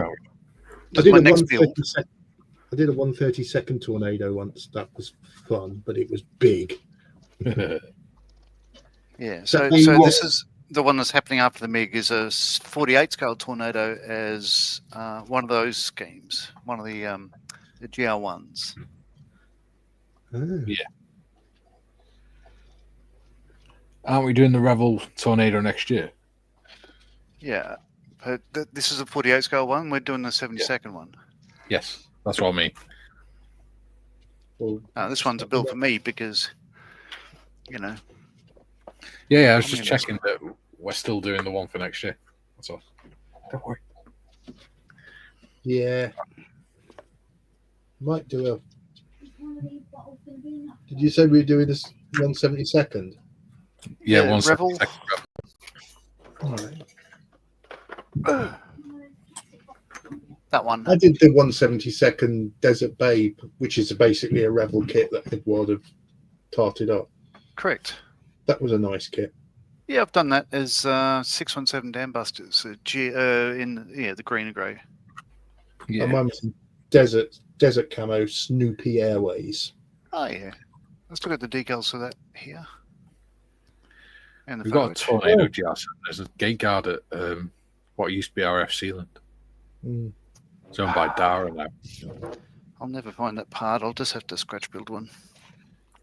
next build. I did a 132nd Tornado once. That was fun, but it was big. Yeah, so this is the one that's happening after the MiG is a 48 scale Tornado as one of those schemes, one of the GR1s. Yeah. Aren't we doing the Revel Tornado next year? Yeah, but this is a 48 scale one. We're doing the 72nd one. Yes, that's what I mean. Well, this one's a build for me because, Yeah, I was just checking that we're still doing the one for next year. That's all. Don't worry. Yeah. Might do a. Did you say we were doing this 172nd? Yeah, Revel. 172nd. All right. That one. I did the 172nd Desert Babe, which is basically a Revel kit that Edward have tarted up. Correct. That was a nice kit. Yeah, I've done that as 617 Dam Busters in the green and grey. Yeah. And mine was desert camo Snoopy Airways. Oh yeah. Let's look at the decals for that here. And the We've got a Tornado GR7. There's a gate guard at what used to be RF Sealand. It's owned by Dara now. I'll never find that part. I'll just have to scratch build one.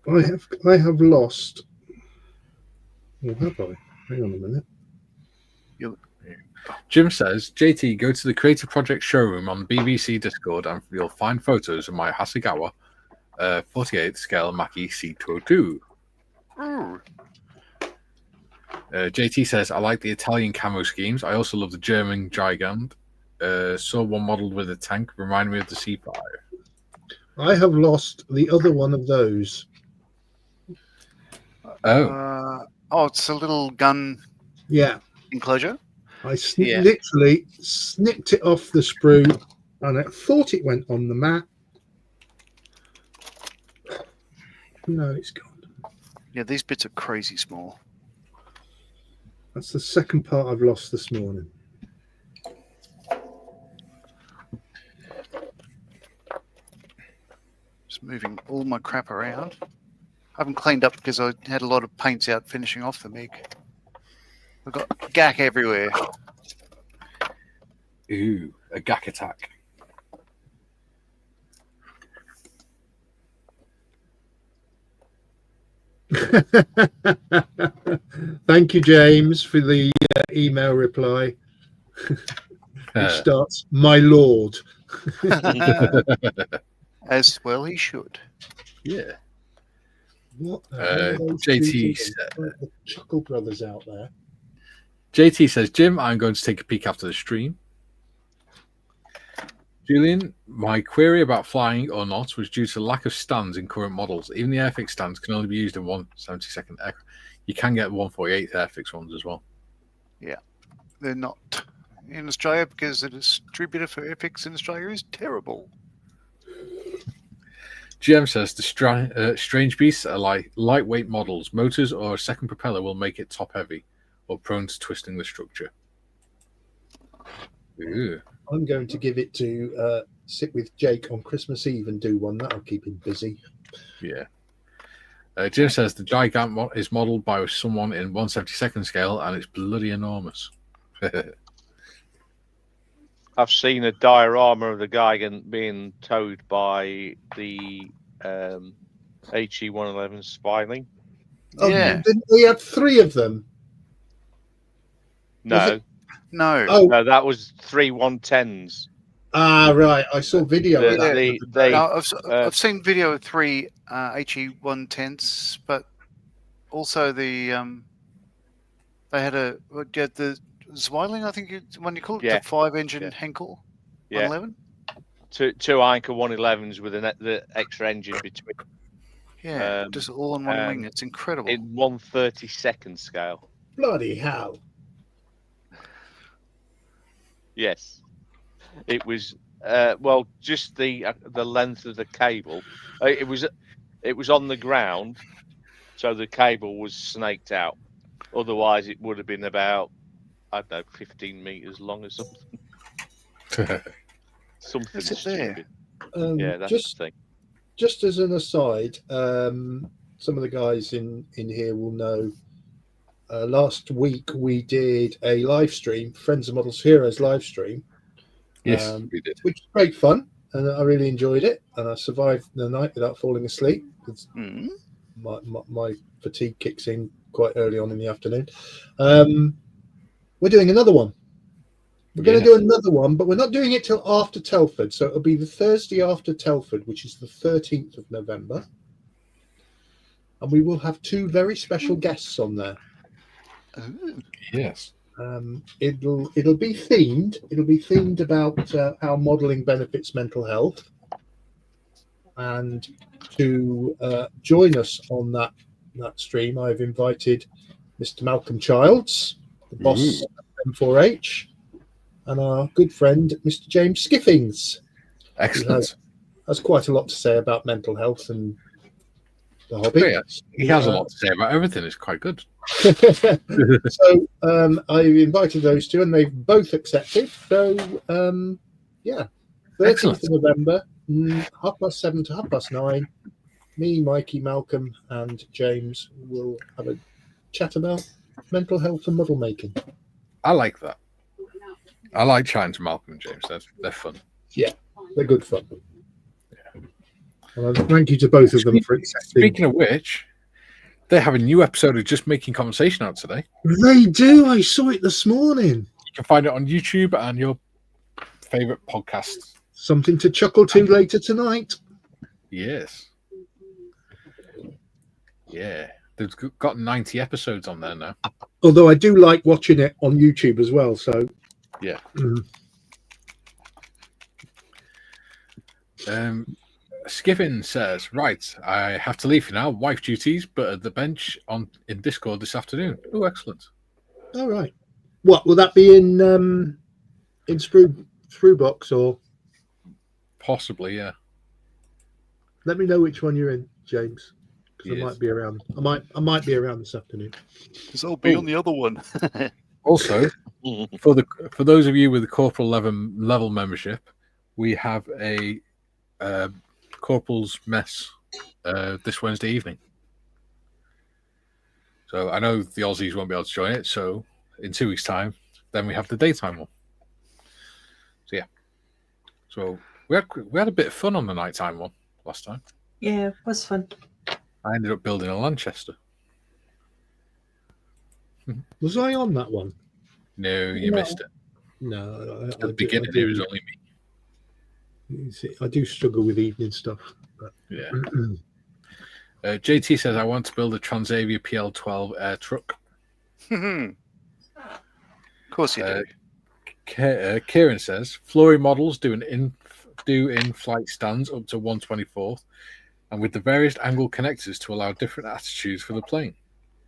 I have lost. Well, have I? Hang on a minute. Jim says, JT, go to the Creative Project showroom on the BBC Discord and you'll find photos of my Hasegawa 48 scale Mackie C202. JT says, I like the Italian camo schemes. I also love the German Gigant. Saw one modelled with a tank. Remind me of the C5. I have lost the other one of those. It's a little gun enclosure. I literally snipped it off the sprue and I thought it went on the mat. No, it's gone. Yeah, these bits are crazy small. That's the second part I've lost this morning. Just moving all my crap around. I haven't cleaned up because I had a lot of paints out finishing off the MiG. I've got gack everywhere. Ooh, a gack attack. Thank you, James, for the email reply. It starts, my lord. As well he should. Yeah. What JT said, the Chuckle Brothers out there. JT says, Jim, I'm going to take a peek after the stream. Julian, my query about flying or not was due to lack of stands in current models. Even the Airfix stands can only be used in 172nd aircraft. You can get 148th Airfix ones as well. Yeah, they're not in Australia because the distributor for Airfix in Australia is terrible. GM says the Strange Beasts are like lightweight models. Motors or a second propeller will make it top heavy or prone to twisting the structure. Ooh. I'm going to give it to sit with Jake on Christmas Eve and do one. That'll keep him busy. Yeah. Jim says the Gigant is modelled by someone in 172nd scale and it's bloody enormous. I've seen a diorama of the Gigant being towed by the HE-111 Spyling. Yeah. Didn't we have 3 of them? No. No. Oh. No, that was 3 110s. Ah, right. I saw video of that. I've seen video of 3 HE-110s, but also the they had the Zweiling, I think when you call it, Yeah. the 5-engine Yeah. Henkel Yeah. 111. Two Heinkel 111s with the extra engine between. Yeah, just all on one wing. It's incredible. In 1/32 scale. Bloody hell! Yes, it was. Just the length of the cable. It was on the ground, so the cable was snaked out. Otherwise, it would have been about, I don't know, 15 meters long or something. Something Is it stupid. there? Yeah, that's Just the thing. just as an aside, some of the guys in here will know. Last week we did a live stream, Friends of Models Heroes live stream. Yes, we did. Which was great fun, and I really enjoyed it. And I survived the night without falling asleep. My fatigue kicks in quite early on in the afternoon. We're doing another one. We're going to do another one, but we're not doing it till after Telford. So it'll be the Thursday after Telford, which is the 13th of November. And we will have 2 very special guests on there. Yes. It'll be themed. It'll be themed about how modelling benefits mental health. And to join us on that stream, I've invited Mr. Malcolm Childs, the boss of M4H, and our good friend, Mr. James Skiffings. Excellent. Has quite a lot to say about mental health and the hobby. Yeah, he has a lot to say about everything. It's quite good. So I invited those 2, and they've both accepted. So 13th of November, 7:30 to 9:30. Me, Mikey, Malcolm, and James will have a chat about mental health and model making. I like that. I like chatting to Malcolm and James. They're fun. Yeah, they're good fun. Well, thank you to both of them for accepting. Speaking of which, they have a new episode of Just Making Conversation out today. They do. I saw it this morning. You can find it on YouTube and your favourite podcasts. Something to chuckle to later tonight. Yes. Yeah. They've got 90 episodes on there now. Although I do like watching it on YouTube as well. So yeah. Skiffin says, right, I have to leave for now. Wife duties, but at the bench in Discord this afternoon. Oh, excellent. All right. What will that be in Screwbox or possibly? Yeah. Let me know which one you're in, James. Because I might be around. I might be around this afternoon. Because I'll be on the other one. Also, for those of you with the Corporal level membership, we have a Corporal's Mess this Wednesday evening. So I know the Aussies won't be able to join it. So in 2 weeks' time, then we have the daytime one. So yeah. So we had a bit of fun on the nighttime one last time. Yeah, it was fun. I ended up building a Lanchester. Was I on that one? No, you missed it. No, at the beginning, it was only me. I do struggle with evening stuff. But... Yeah. JT says, I want to build a Transavia PL12 air truck. Of course you do. Kieran says, Flory models do in-flight stands up to 1/24th, and with the various angle connectors to allow different attitudes for the plane.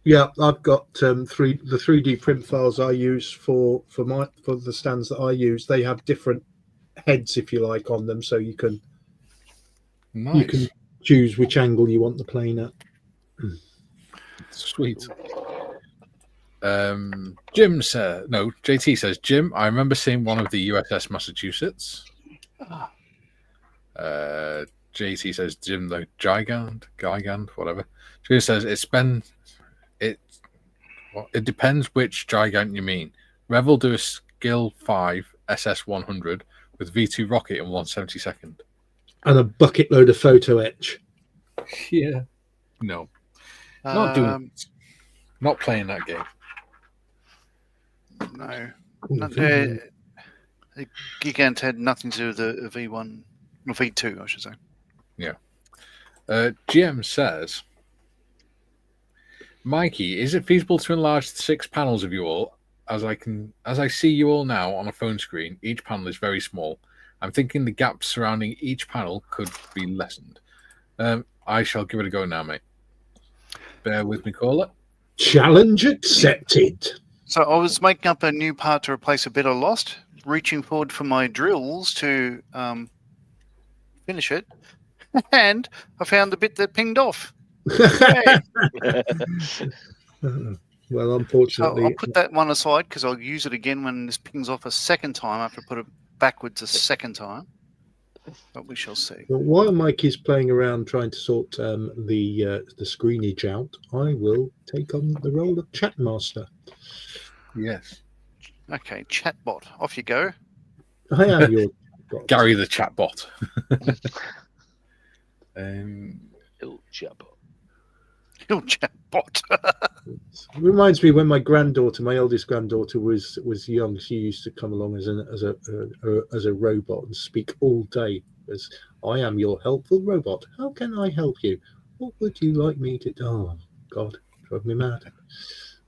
Yeah, I've got the 3D print files I use for the stands that I use. They have different heads, if you like, on them, so you can choose which angle you want the plane at. Sweet. JT says, Jim, I remember seeing one of the USS Massachusetts. JT says, Jim, the Gigant, whatever. Jim says, it depends which Gigant you mean. Revel do a Skill 5 SS-100 with V2 rocket in 1/72. And a bucket load of photo etch. Yeah. No. Not doing it. Not playing that game. No. The Gigant had nothing to do with the V1 or V2, I should say. Yeah. GM says, Mikey, is it feasible to enlarge 6 panels of you all? As I see you all now on a phone screen, each panel is very small. I'm thinking the gaps surrounding each panel could be lessened. I shall give it a go now, mate. Bear with me, caller. Challenge accepted. So I was making up a new part to replace a bit I lost, reaching forward for my drills to finish it, and I found the bit that pinged off. Well, So unfortunately, I'll put that one aside because I'll use it again when this pings off a second time after I put it backwards a second time. But we shall see. while Mike is playing around trying to sort the screenage out, I will take on the role of chat master. Yes. Okay, chatbot, off you go. I am your bot. Gary the chatbot. Little chatbot. Little chatbot. It reminds me when my granddaughter, my eldest granddaughter, was young. She used to come along as a robot and speak all day. As I am your helpful robot. How can I help you? What would you like me to do? Oh God, drove me mad.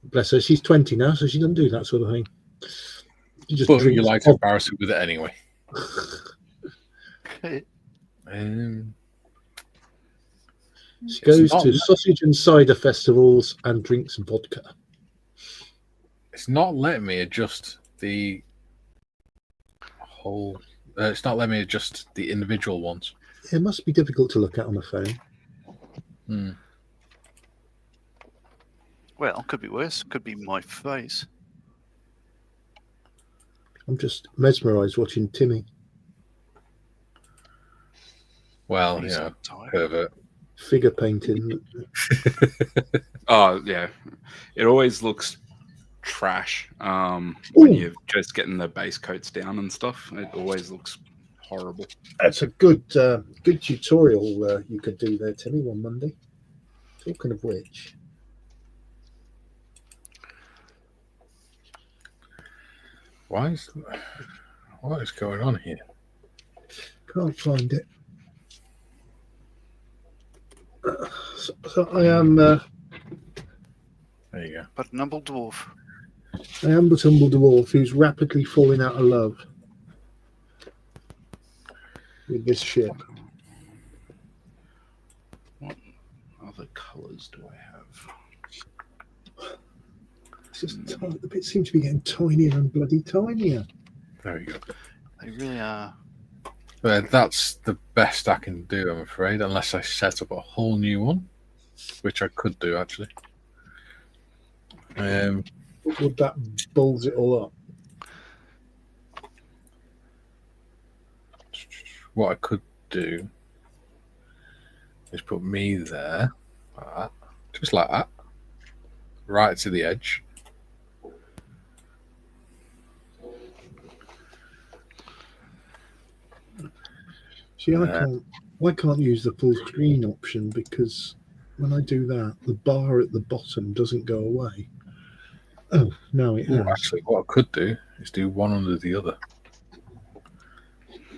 Bless her. She's 20 now, so she doesn't do that sort of thing. She just But you drinks like to embarrass her with it anyway. She goes not- to sausage and cider festivals and drinks vodka. It's not letting me adjust the whole. It's not letting me adjust the individual ones. It must be difficult to look at on a phone. Well, could be worse. Could be my face. I'm just mesmerised watching Timmy. Well, He's you know, so tired. pervert. Figure painting. Oh yeah, it always looks trash when you're just getting the base coats down and stuff. It always looks horrible. That's a good tutorial you could do there, Timmy, one Monday. Talking of which, What is going on here? can't find it. So I am. There you go. But an humble dwarf. I am the humble dwarf who's rapidly falling out of love with this ship. What other colours do I have? It's just the bits seem to be getting tinier and bloody tinier. There you go. They really are. That's the best I can do, I'm afraid, unless I set up a whole new one, which I could do actually. Would that bulls it all up? What I could do is put me there, like that, just like that, right to the edge. See, I can't use the full screen option because when I do that, the bar at the bottom doesn't go away. Oh, no, it has. Actually, what I could do is do one under the other.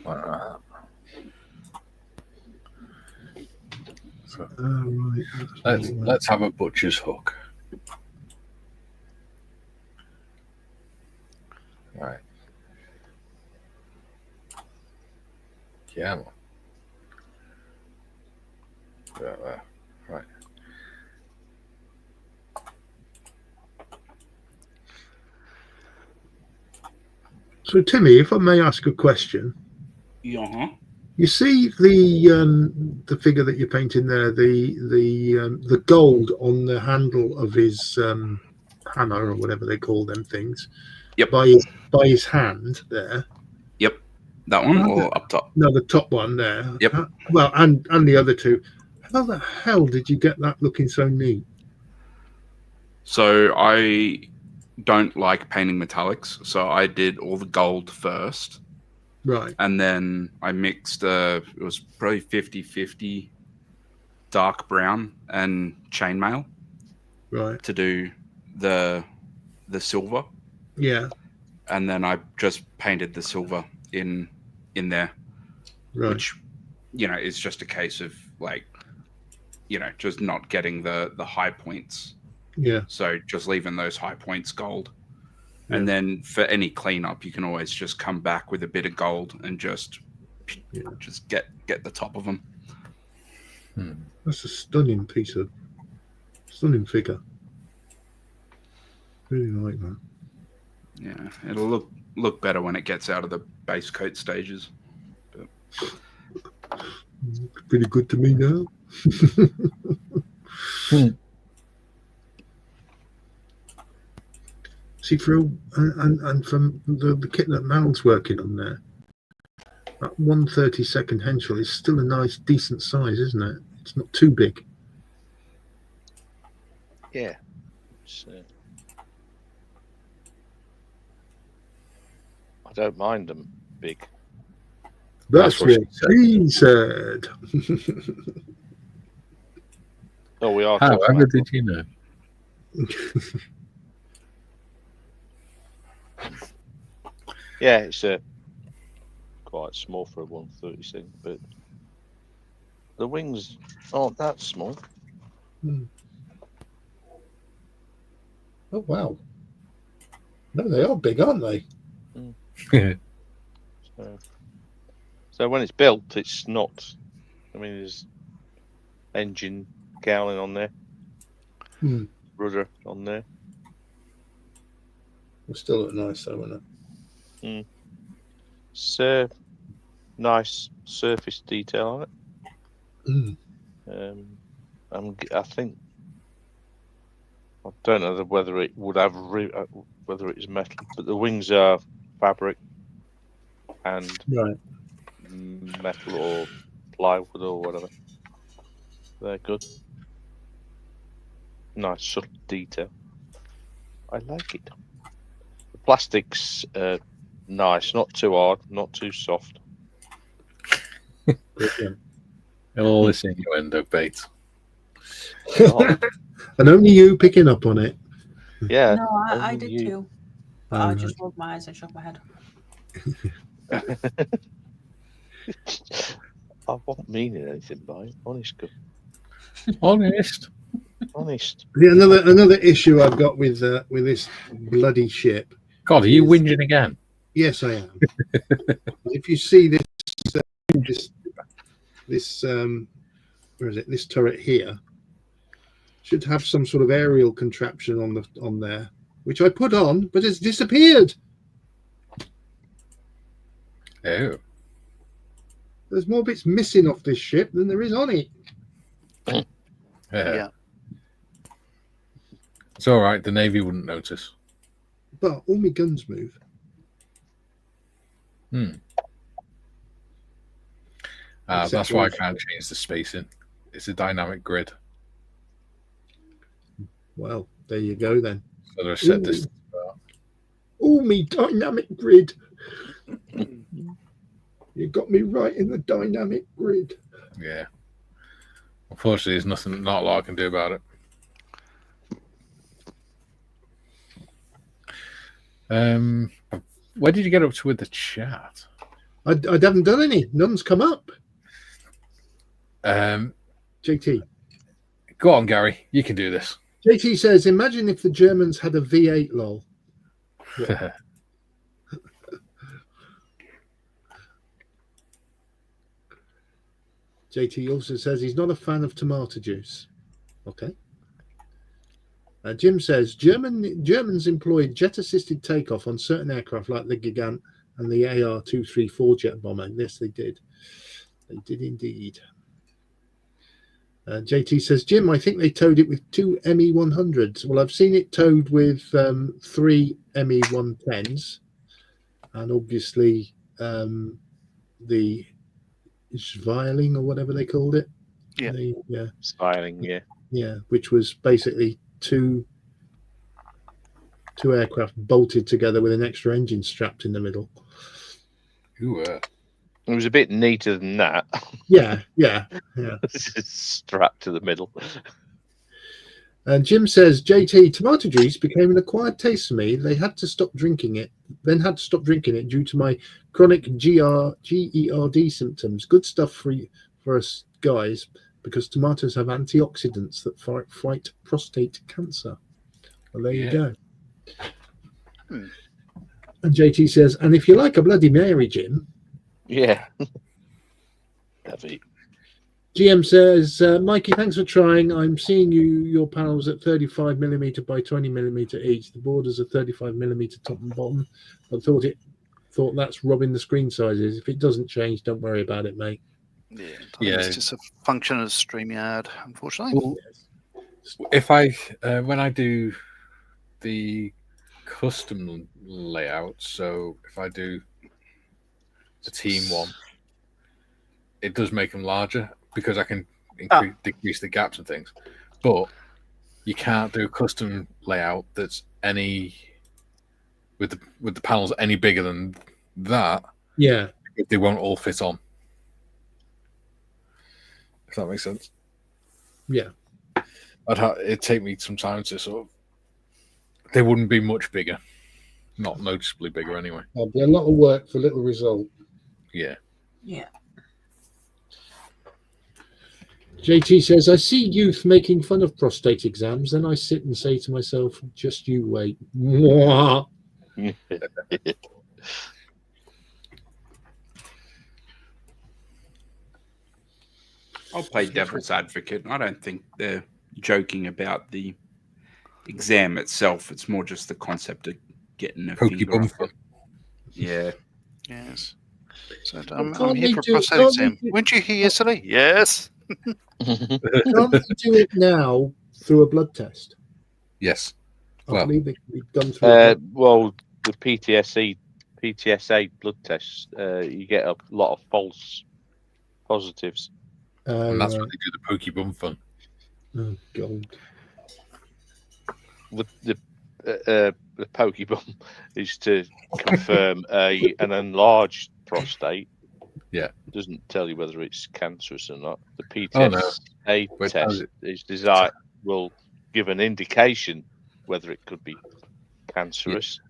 Like that. So Right. let's have a butcher's hook. Right. Yeah. Right. So, Timmy, if I may ask a question, Uh-huh. you see the figure that you're painting there, the gold on the handle of his hammer or whatever they call them things. Yep. By his hand there. Yep. That one or up top? No, the top one there. Yep. Well, and the other two. How the hell did you get that looking so neat? So I don't like painting metallics, so I did all the gold first. Right. And then I mixed, it was probably 50-50 dark brown and chainmail Right. to do the silver. Yeah. And then I just painted the silver in there, Right. which, you know, is just a case of like, you know, just not getting the high points Yeah. So just leaving those high points gold. Yeah. And then for any cleanup, you can always just come back with a bit of gold and just get the top of them. That's a stunning figure. Really like that. Yeah, it'll look better when it gets out of the base coat stages. But... pretty good to me now. See, and from the kit that Mal's working on there, that 1/32 Henschel is still a nice, decent size, isn't it? It's not too big. Yeah. I don't mind them big. That's what she said. Oh, we are. However, did you know? Yeah, it's quite small for a 1/32, but the wings aren't that small. Oh wow! No, they are big, aren't they? So when it's built, it's not. I mean, there's engine cowling on there, rudder on there. Will still look nice, though, won't it? So nice surface detail on it. I think I don't know whether it would have whether it's metal, but the wings are fabric and metal or plywood or whatever. They're good. Nice subtle detail. I like it. The plastic's nice, not too hard, not too soft. All this innuendo bait. And only you picking up on it. Yeah. No, I did too. But I just rolled my eyes and shook my head. I wasn't meaning anything by it. Honest. Honest. Yeah, another issue I've got with this bloody ship. God, are you whinging again? Yes, I am. If you see this where is it? This turret here should have some sort of aerial contraption on there, which I put on, but it's disappeared. Oh. There's more bits missing off this ship than there is on it. Yeah. It's all right. The Navy wouldn't notice. But all my guns move. That's why I can't change the spacing. It's a dynamic grid. Well, there you go then. So I've set this. Oh, me dynamic grid. You got me right in the dynamic grid. Yeah. Unfortunately, there's not a lot I can do about it. Where did you get up to with the chat? I haven't done any. None's come up. JT. Go on, Gary. You can do this. JT says, imagine if the Germans had a V8 lol. JT also says he's not a fan of tomato juice. Okay. Jim says Germans employed jet-assisted takeoff on certain aircraft like the Gigant and the AR-234 jet bomber. Yes, they did. They did indeed. JT says, Jim, I think they towed it with 2 ME-100s. Well, I've seen it towed with 3 ME-110s. And obviously the Schweiling or whatever they called it. Yeah. Schweiling, yeah. Yeah, which was basically two aircraft bolted together with an extra engine strapped in the middle. It was a bit neater than that. Yeah. Strapped to the middle. And Jim says, JT, tomato juice became an acquired taste for me. They had to stop drinking it, due to my chronic GERD symptoms. Good stuff for us guys, because tomatoes have antioxidants that fight prostate cancer. Well, there you Yeah. go. Hmm. And JT says, and if you like a Bloody Mary, Jim. Yeah. Heavy. GM says, Mikey, thanks for trying. I'm seeing your panels at 35mm by 20mm each. The borders are 35mm top and bottom. I thought that's robbing the screen sizes. If it doesn't change, don't worry about it, mate. Yeah, I think Yeah. it's just a function of StreamYard, unfortunately. Well, if I when I do the custom layout, so if I do the team one, it does make them larger because I can decrease the gaps and things. But you can't do a custom layout that's any with the panels any bigger than that. Yeah, they won't all fit on. If that makes sense. Yeah. It'd take me some time to sort of. They wouldn't be much bigger, not noticeably bigger anyway. There'll be a lot of work for little result. Yeah. Yeah. JT says, I see youth making fun of prostate exams, then I sit and say to myself, just you wait. Mwah. I'll play devil's advocate. I don't think they're joking about the exam itself. It's more just the concept of getting a finger up it. Yeah. Yes. So Well, I'm here for a prostate exam. Weren't you here yesterday? Yes. Can't they do it now through a blood test? Yes. I believe it can be done through well, the PTSA blood tests, you get a lot of false positives. And that's when they do the pokey bum fun. Oh, God. The pokey bum is to confirm an enlarged prostate. Yeah. It doesn't tell you whether it's cancerous or not. The PTSA test is designed will give an indication whether it could be cancerous,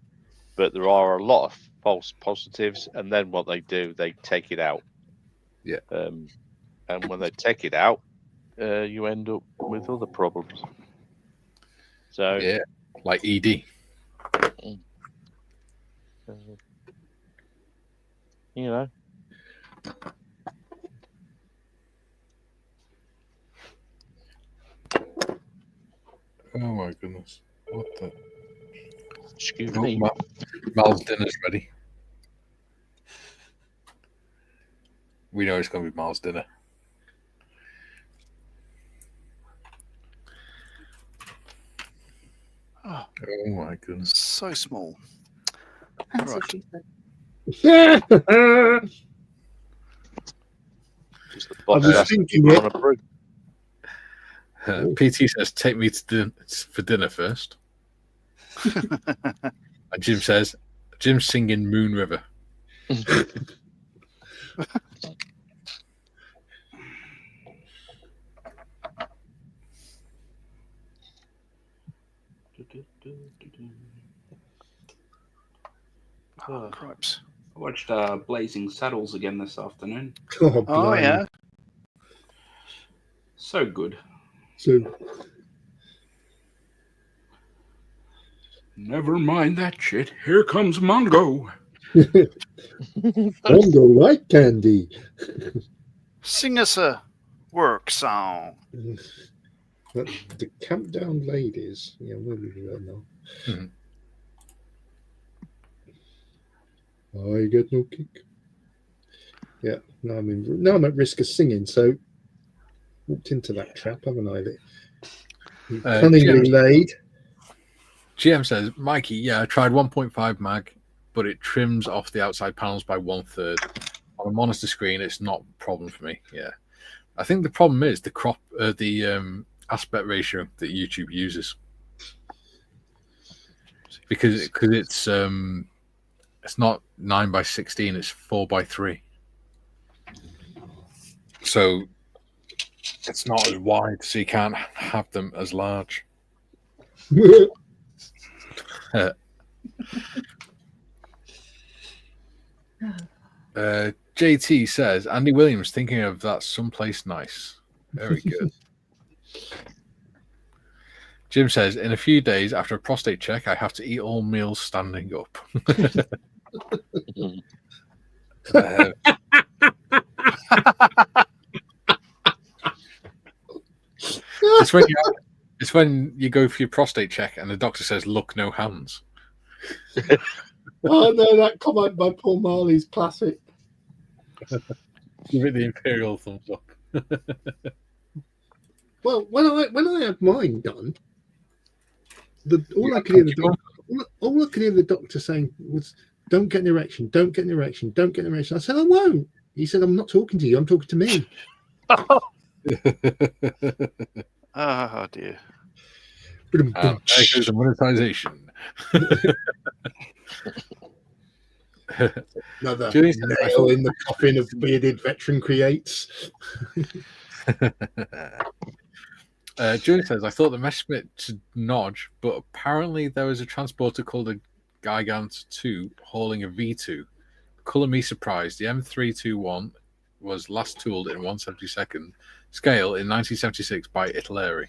but there are a lot of false positives, and then what they do, they take it out. Yeah. And when they take it out, you end up with other problems. So yeah, like ED. You know. Oh my goodness! What the? Excuse me. Mal's dinner's ready. We know it's going to be Mal's dinner. Oh my goodness! So small. That's Right. what she said. Just the I box was has to thinking be it. on a brew. PT says, "Take me for dinner first." And Jim says, "Jim's singing Moon River." Oh, cripes. I watched Blazing Saddles again this afternoon. Oh, Oh, yeah. So good. So, Never mind that shit. Here comes Mongo. Bongo like candy. Sing us a work song. The Camp Down Ladies. Yeah, we'll leave that now. Mhm. I get no kick. Yeah, now I'm at risk of singing, so walked into that trap, haven't I? Cunningly laid. GM says, "Mikey, yeah, I tried 1.5 mag, but it trims off the outside panels by 1/3. On a monitor screen, it's not a problem for me." Yeah, I think the problem is the aspect ratio that YouTube uses, because it's not 9:16, it's 4:3. So it's not as wide, so you can't have them as large. JT says, Andy Williams thinking of that someplace nice. Very good. Jim says, in a few days after a prostate check, I have to eat all meals standing up. It's when you go for your prostate check and the doctor says, look, no hands. Oh no, that comment by Paul Marley's classic. Give it the imperial thumbs up. Well, when I had mine done, all I could hear the doctor saying was, "Don't get an erection, don't get an erection, don't get an erection." I said, "I won't." He said, "I'm not talking to you. I'm talking to me." Oh dear. There goes the monetization. Another Julie nail in the coffin of bearded veteran creates. Julie says, I thought the Messerschmitt nodge, but apparently there was a transporter called a Gigant 2 hauling a V2. Colour me surprised. The M321 was last tooled in 1/72nd scale in 1976 by Italeri.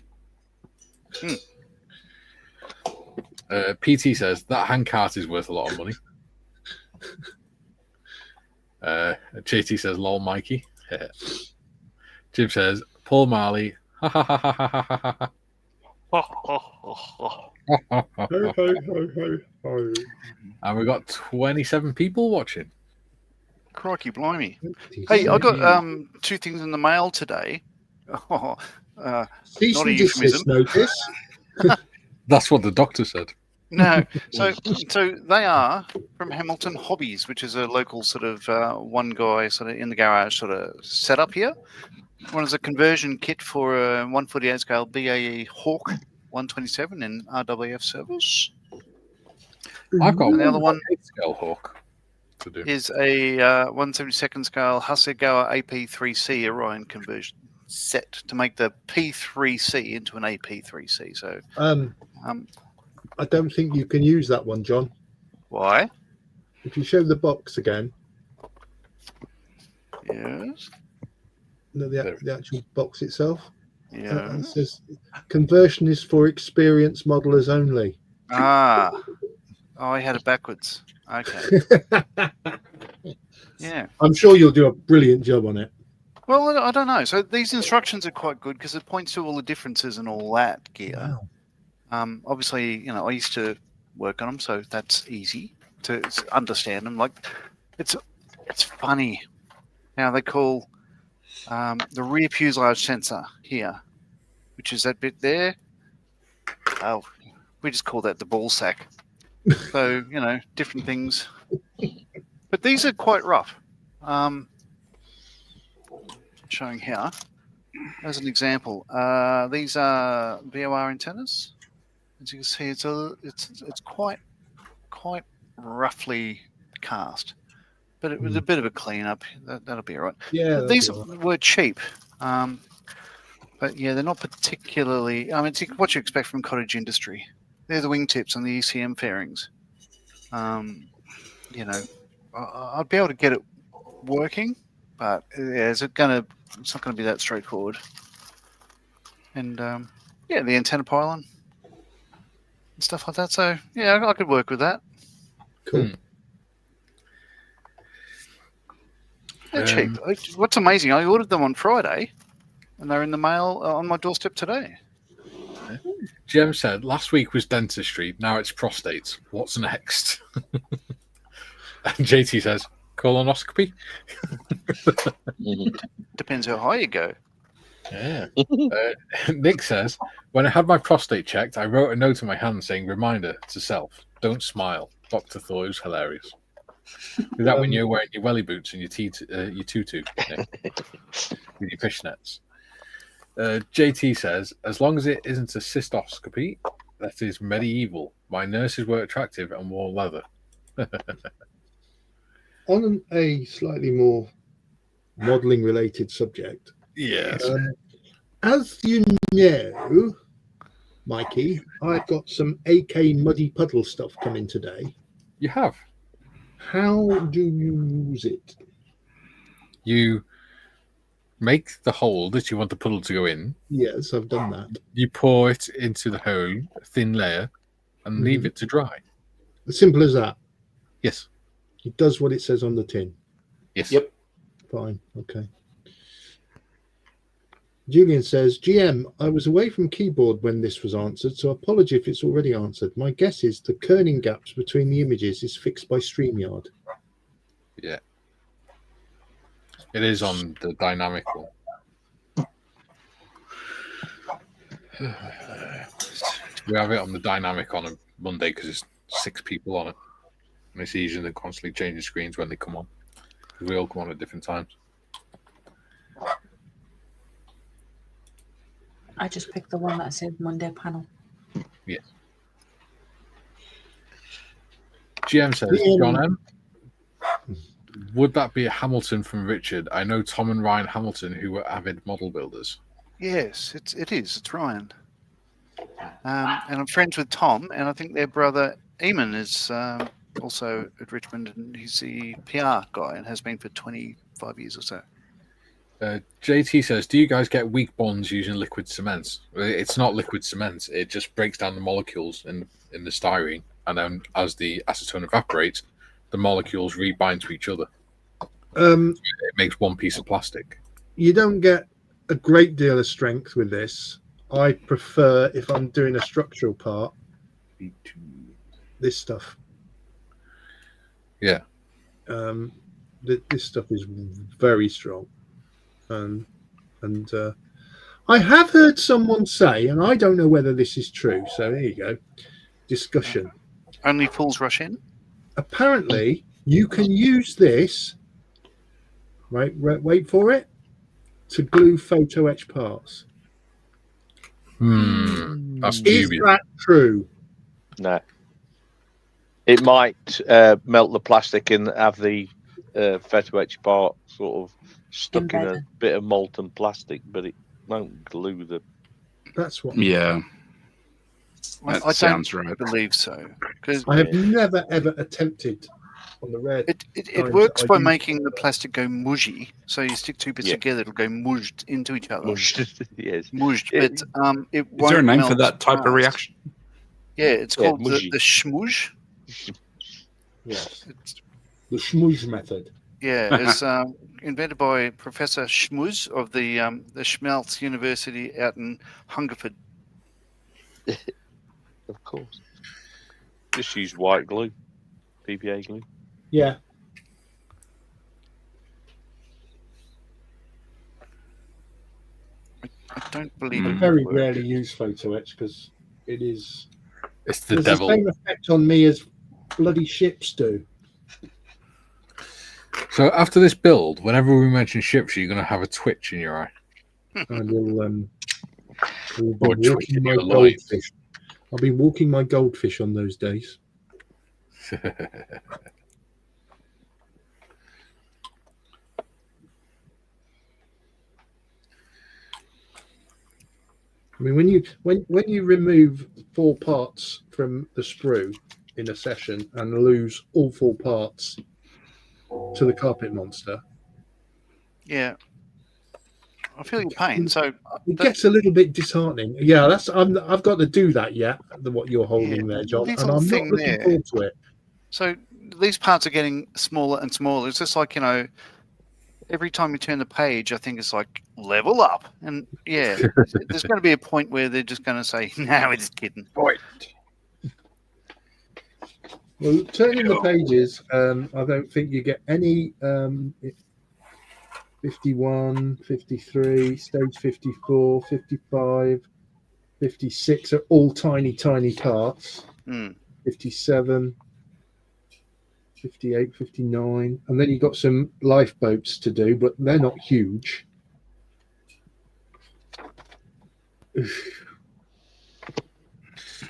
PT says, that handcart is worth a lot of money. JT says, lol, Mikey. Jim says, Paul Marley. Ha ha ha ha ha ha ha. And we got 27 people watching. Crikey, blimey! Hey, I got 2 things in the mail today. Not a euphemism. Notice. That's what the doctor said. No, so they are from Hamilton Hobbies, which is a local sort of one guy sort of in the garage sort of setup here. One is a conversion kit for a 148 scale BAE Hawk 127 in RWF service. I've got the other one scale Hawk to do. Is a 172nd scale Hasegawa AP3C Orion conversion set to make the P3C into an AP3C. So I don't think you can use that one, John. Why? If you show the box again. Yes. No, the actual box itself. Yeah. It says conversion is for experienced modelers only. Ah. Oh, I had it backwards. Okay. Yeah. I'm sure you'll do a brilliant job on it. Well, I don't know. So these instructions are quite good because it points to all the differences and all that gear. Wow. Obviously, I used to work on them, so that's easy to understand them. Like, it's funny how they call the rear fuselage sensor here, which is that bit there. Oh, we just call that the ball sack. So, different things. But these are quite rough. Showing here as an example. These are VOR antennas. As you can see, it's quite roughly cast, but it was a bit of a cleanup. That'll be all right. Yeah, these were cheap, but yeah, they're not particularly. I mean, it's what you expect from cottage industry. They're the wingtips and the ECM fairings. I'd be able to get it working, but yeah, it's not going to be that straightforward. And yeah, the antenna pylon and stuff like that. So yeah, I could work with that. Cool. They're cheap. What's amazing, I ordered them on Friday, and they're in the mail on my doorstep today. Jem said, last week was dentistry, now it's prostate. What's next? And JT says, colonoscopy? Depends how high you go. Yeah. Nick says, when I had my prostate checked, I wrote a note in my hand saying, reminder to self, don't smile. Dr. thought it was hilarious. Is that when you're wearing your welly boots and your tutu? Yeah. With your fishnets? JT says, as long as it isn't a cystoscopy, that is medieval. My nurses were attractive and wore leather. On a slightly more modelling related subject. Yes. As you know, Mikey, I've got some AK Muddy Puddle stuff coming today. You have. How do you use it? You make the hole that you want the puddle to go in. Yes, I've done that. You pour it into the hole, a thin layer, and leave it to dry. As simple as that. Yes. It does what it says on the tin. Yes. Yep. Fine. Okay. Julian says, GM, I was away from keyboard when this was answered, so apology if it's already answered. My guess is the kerning gaps between the images is fixed by StreamYard. Yeah. It is on the dynamic one. We have it on the dynamic on a Monday because there's 6 people on it. And it's easier than constantly changing screens when they come on. Because we all come on at different times. I just picked the one that said Monday panel. Yes. GM says, John M., would that be a Hamilton from Richard? I know Tom and Ryan Hamilton, who were avid model builders. Yes, it is. It's Ryan. And I'm friends with Tom, and I think their brother Eamon is also at Richmond, and he's the PR guy and has been for 25 years or so. JT says, do you guys get weak bonds using liquid cements? It's not liquid cement. It just breaks down the molecules in the styrene, and then as the acetone evaporates, the molecules rebind to each other. It makes one piece of plastic. You don't get a great deal of strength with this. I prefer, if I'm doing a structural part, this stuff. Yeah. This stuff is very strong. And I have heard someone say, and I don't know whether this is true, so there you go, discussion. Only fools rush in? Apparently, you can use this, right, wait for it, to glue photo etch parts. That's Is dubious. that true? No. It might melt the plastic and have the photo etch part sort of stuck in a bit of molten plastic, but it won't glue the. That's what. Yeah. I sounds don't right. believe so. I have never ever attempted on the red. It works by making the plastic go mushy. So you stick 2 bits together, it'll go mushed into each other. Mushed, yes. Mushed, but it won't. Is there a name melt for that type fast. of reaction? Yeah, it's called the mushy. schmooze. Yes. The schmooze method. Yeah, it's invented by Professor Schmooze of the Schmelz University out in Hungerford. Of course. Just use white glue, PVA glue. Yeah. I don't believe I it. very rarely use photo etch because it is. It's the There's devil. the same effect on me as bloody ships do. So after this build, whenever we mention ships, you're going to have a twitch in your eye. I will be Or twitch walking in my your life. goldfish. I'll be walking my goldfish on those days. I mean, when you remove 4 parts from the sprue in a session and lose all 4 parts to the carpet monster, Yeah, I feel your pain. So it gets a little bit disheartening. Yeah, I've got to do that yet. What you're holding there, John, and I'm not looking forward to it. So these parts are getting smaller and smaller. It's just like, every time you turn the page, I think it's like level up. And yeah, there's going to be a point where they're just going to say, "No, we're just kidding." Right. Well, turning the pages, I don't think you get any 51, 53, stage 54, 55, 56 are all tiny, tiny parts. 57, 58, 59. And then you've got some lifeboats to do, but they're not huge.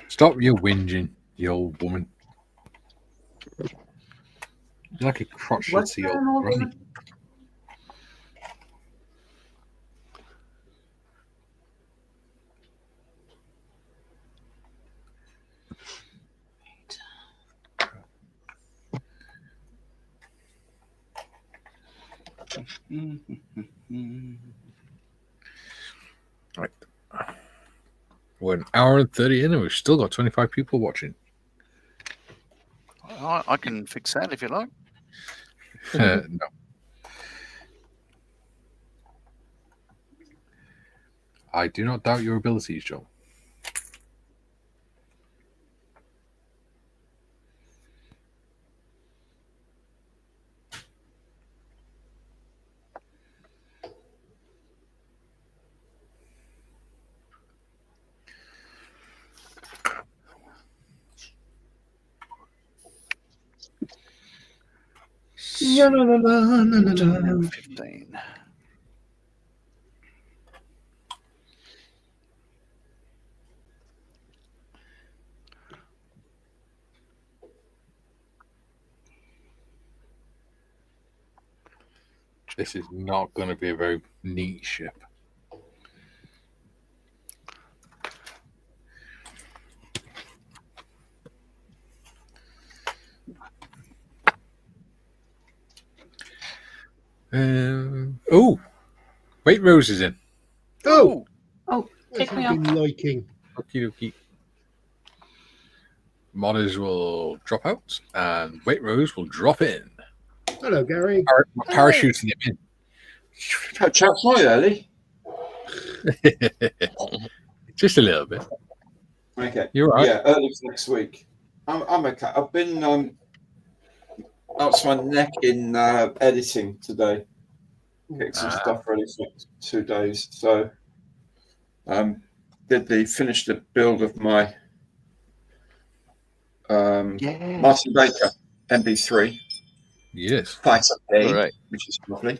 Stop your whinging, you old woman. You're like a crotchety old granny. Right. We're an hour and 30 in, and we've still got 25 people watching. I can fix that if you like. No. I do not doubt your abilities, Joel. La, la, la, la, la, la, la. 15. This is not going to be a very neat ship. Oh, Wait Rose is in. Oh, Kick me I've off. been liking. Okie dokie. Modders will drop out, and Wait Rose will drop in. Hello, Gary. Parachuting him in. Chaps, hi early. Just a little bit. Okay. You're right. Yeah, early for next week. I'm okay. I've been up to my neck in editing today. Getting some stuff ready for 2 days. So finished the build of my Martin Baker MB3 Yes. fighter A, All right. which is lovely.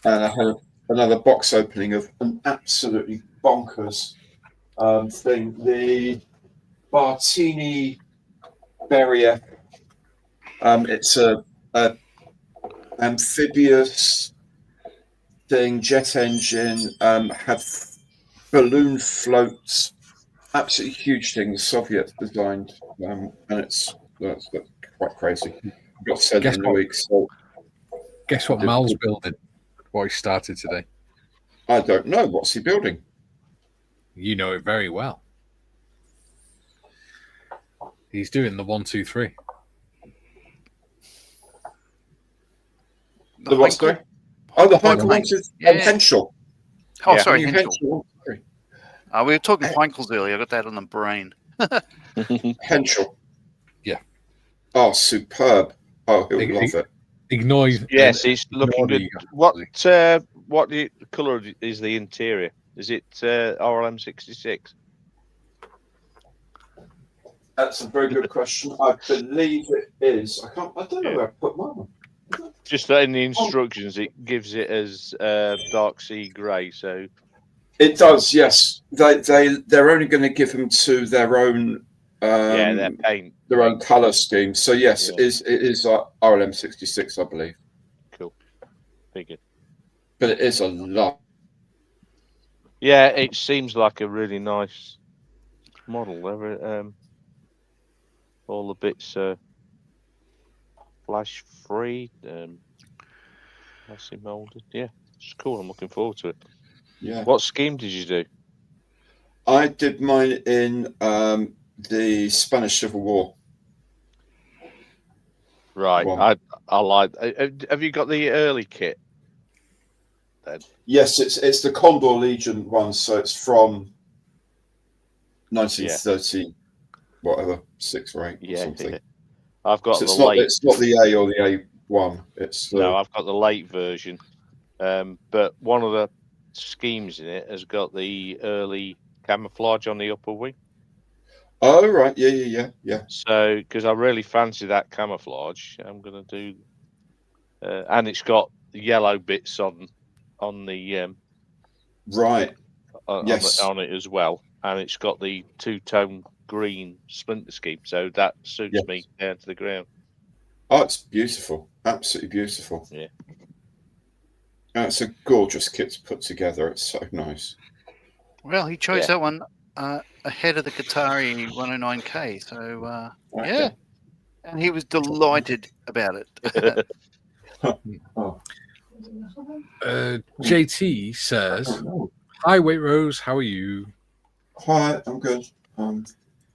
And I had another box opening of an absolutely bonkers thing. The Bartini Barrier. It's a amphibious thing, jet engine, had balloon floats, absolutely huge thing. The Soviets designed, and that's quite crazy. Got sent Guess in the what? week, so Guess what Mal's building? What he started today. I don't know. What's he building? You know it very well. He's doing the 1, 2, 3. The what's going? Oh, the Heinkel Plank. 1, 2, Yeah. Henschel. Oh, Yeah. sorry, New Henschel. Henschel 1, 2, 3. We were talking Heinkels earlier. I got that on the brain. Henschel. Yeah. Oh, superb. Oh, he'll love it. Ignore. Yes, it's looking good. ignore What colour is the interior? Is it RLM 66? That's a very good question. I believe it is. I don't know where I put mine. Just in the instructions, it gives it as dark sea grey. So It does, yes. They're only going to give them to their own their paint, their own colour scheme. So yes, Yeah. it is RLM 66, I believe. Cool. Figured. But it is a lot. Yeah, it seems like a really nice model. All the bits flash free, nicely molded. Yeah, it's cool. I'm looking forward to it. Yeah. What scheme did you do? I did mine in the Spanish Civil War. Right. One. I like. Have you got the early kit? Then? Yes, it's the Condor Legion one, so it's from 1930, whatever, 6 or 8 or something. Yeah. I've got So the late. It's not the A or the A1. It's the... No, I've got the late version. But one of the schemes in it has got the early camouflage on the upper wing. Oh right, yeah. So because I really fancy that camouflage, I'm gonna do, and it's got the yellow bits on the right. Yes. on it as well, and it's got the 2-tone green splinter scheme, so that suits me down to the ground. Oh, it's beautiful, absolutely beautiful. Yeah, it's a gorgeous kit to put together. It's so nice. Well, he chose that one ahead of the Qatari 109K, so JT says, "Hi, Waitrose. How are you?" Hi, I'm good. Right,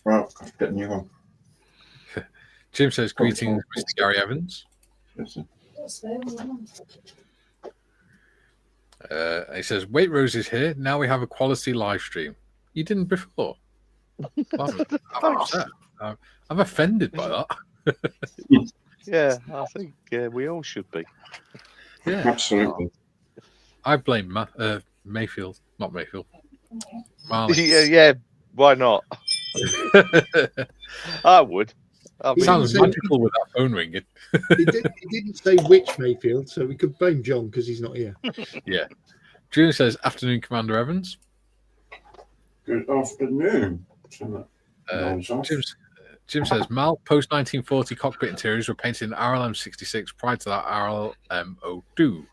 I'll get a new one. Jim says, "Greetings, Mr. Gary Evans." Yes, sir. He says, "Waitrose is here. Now we have a quality live stream. You didn't before." I'm upset. I'm offended by that. Yeah, I think we all should be. Yeah, Absolutely. I blame Mayfield, not Mayfield. Marley. Yeah, why not? I would. I It mean, sounds magical with that phone ringing. He didn't say which Mayfield, so we could blame John because he's not here. Yeah. Julian says, "Afternoon, Commander Evans." Good afternoon. Jim says, "Mal, post 1940 cockpit interiors were painted in RLM 66. Prior to that, RLM 02.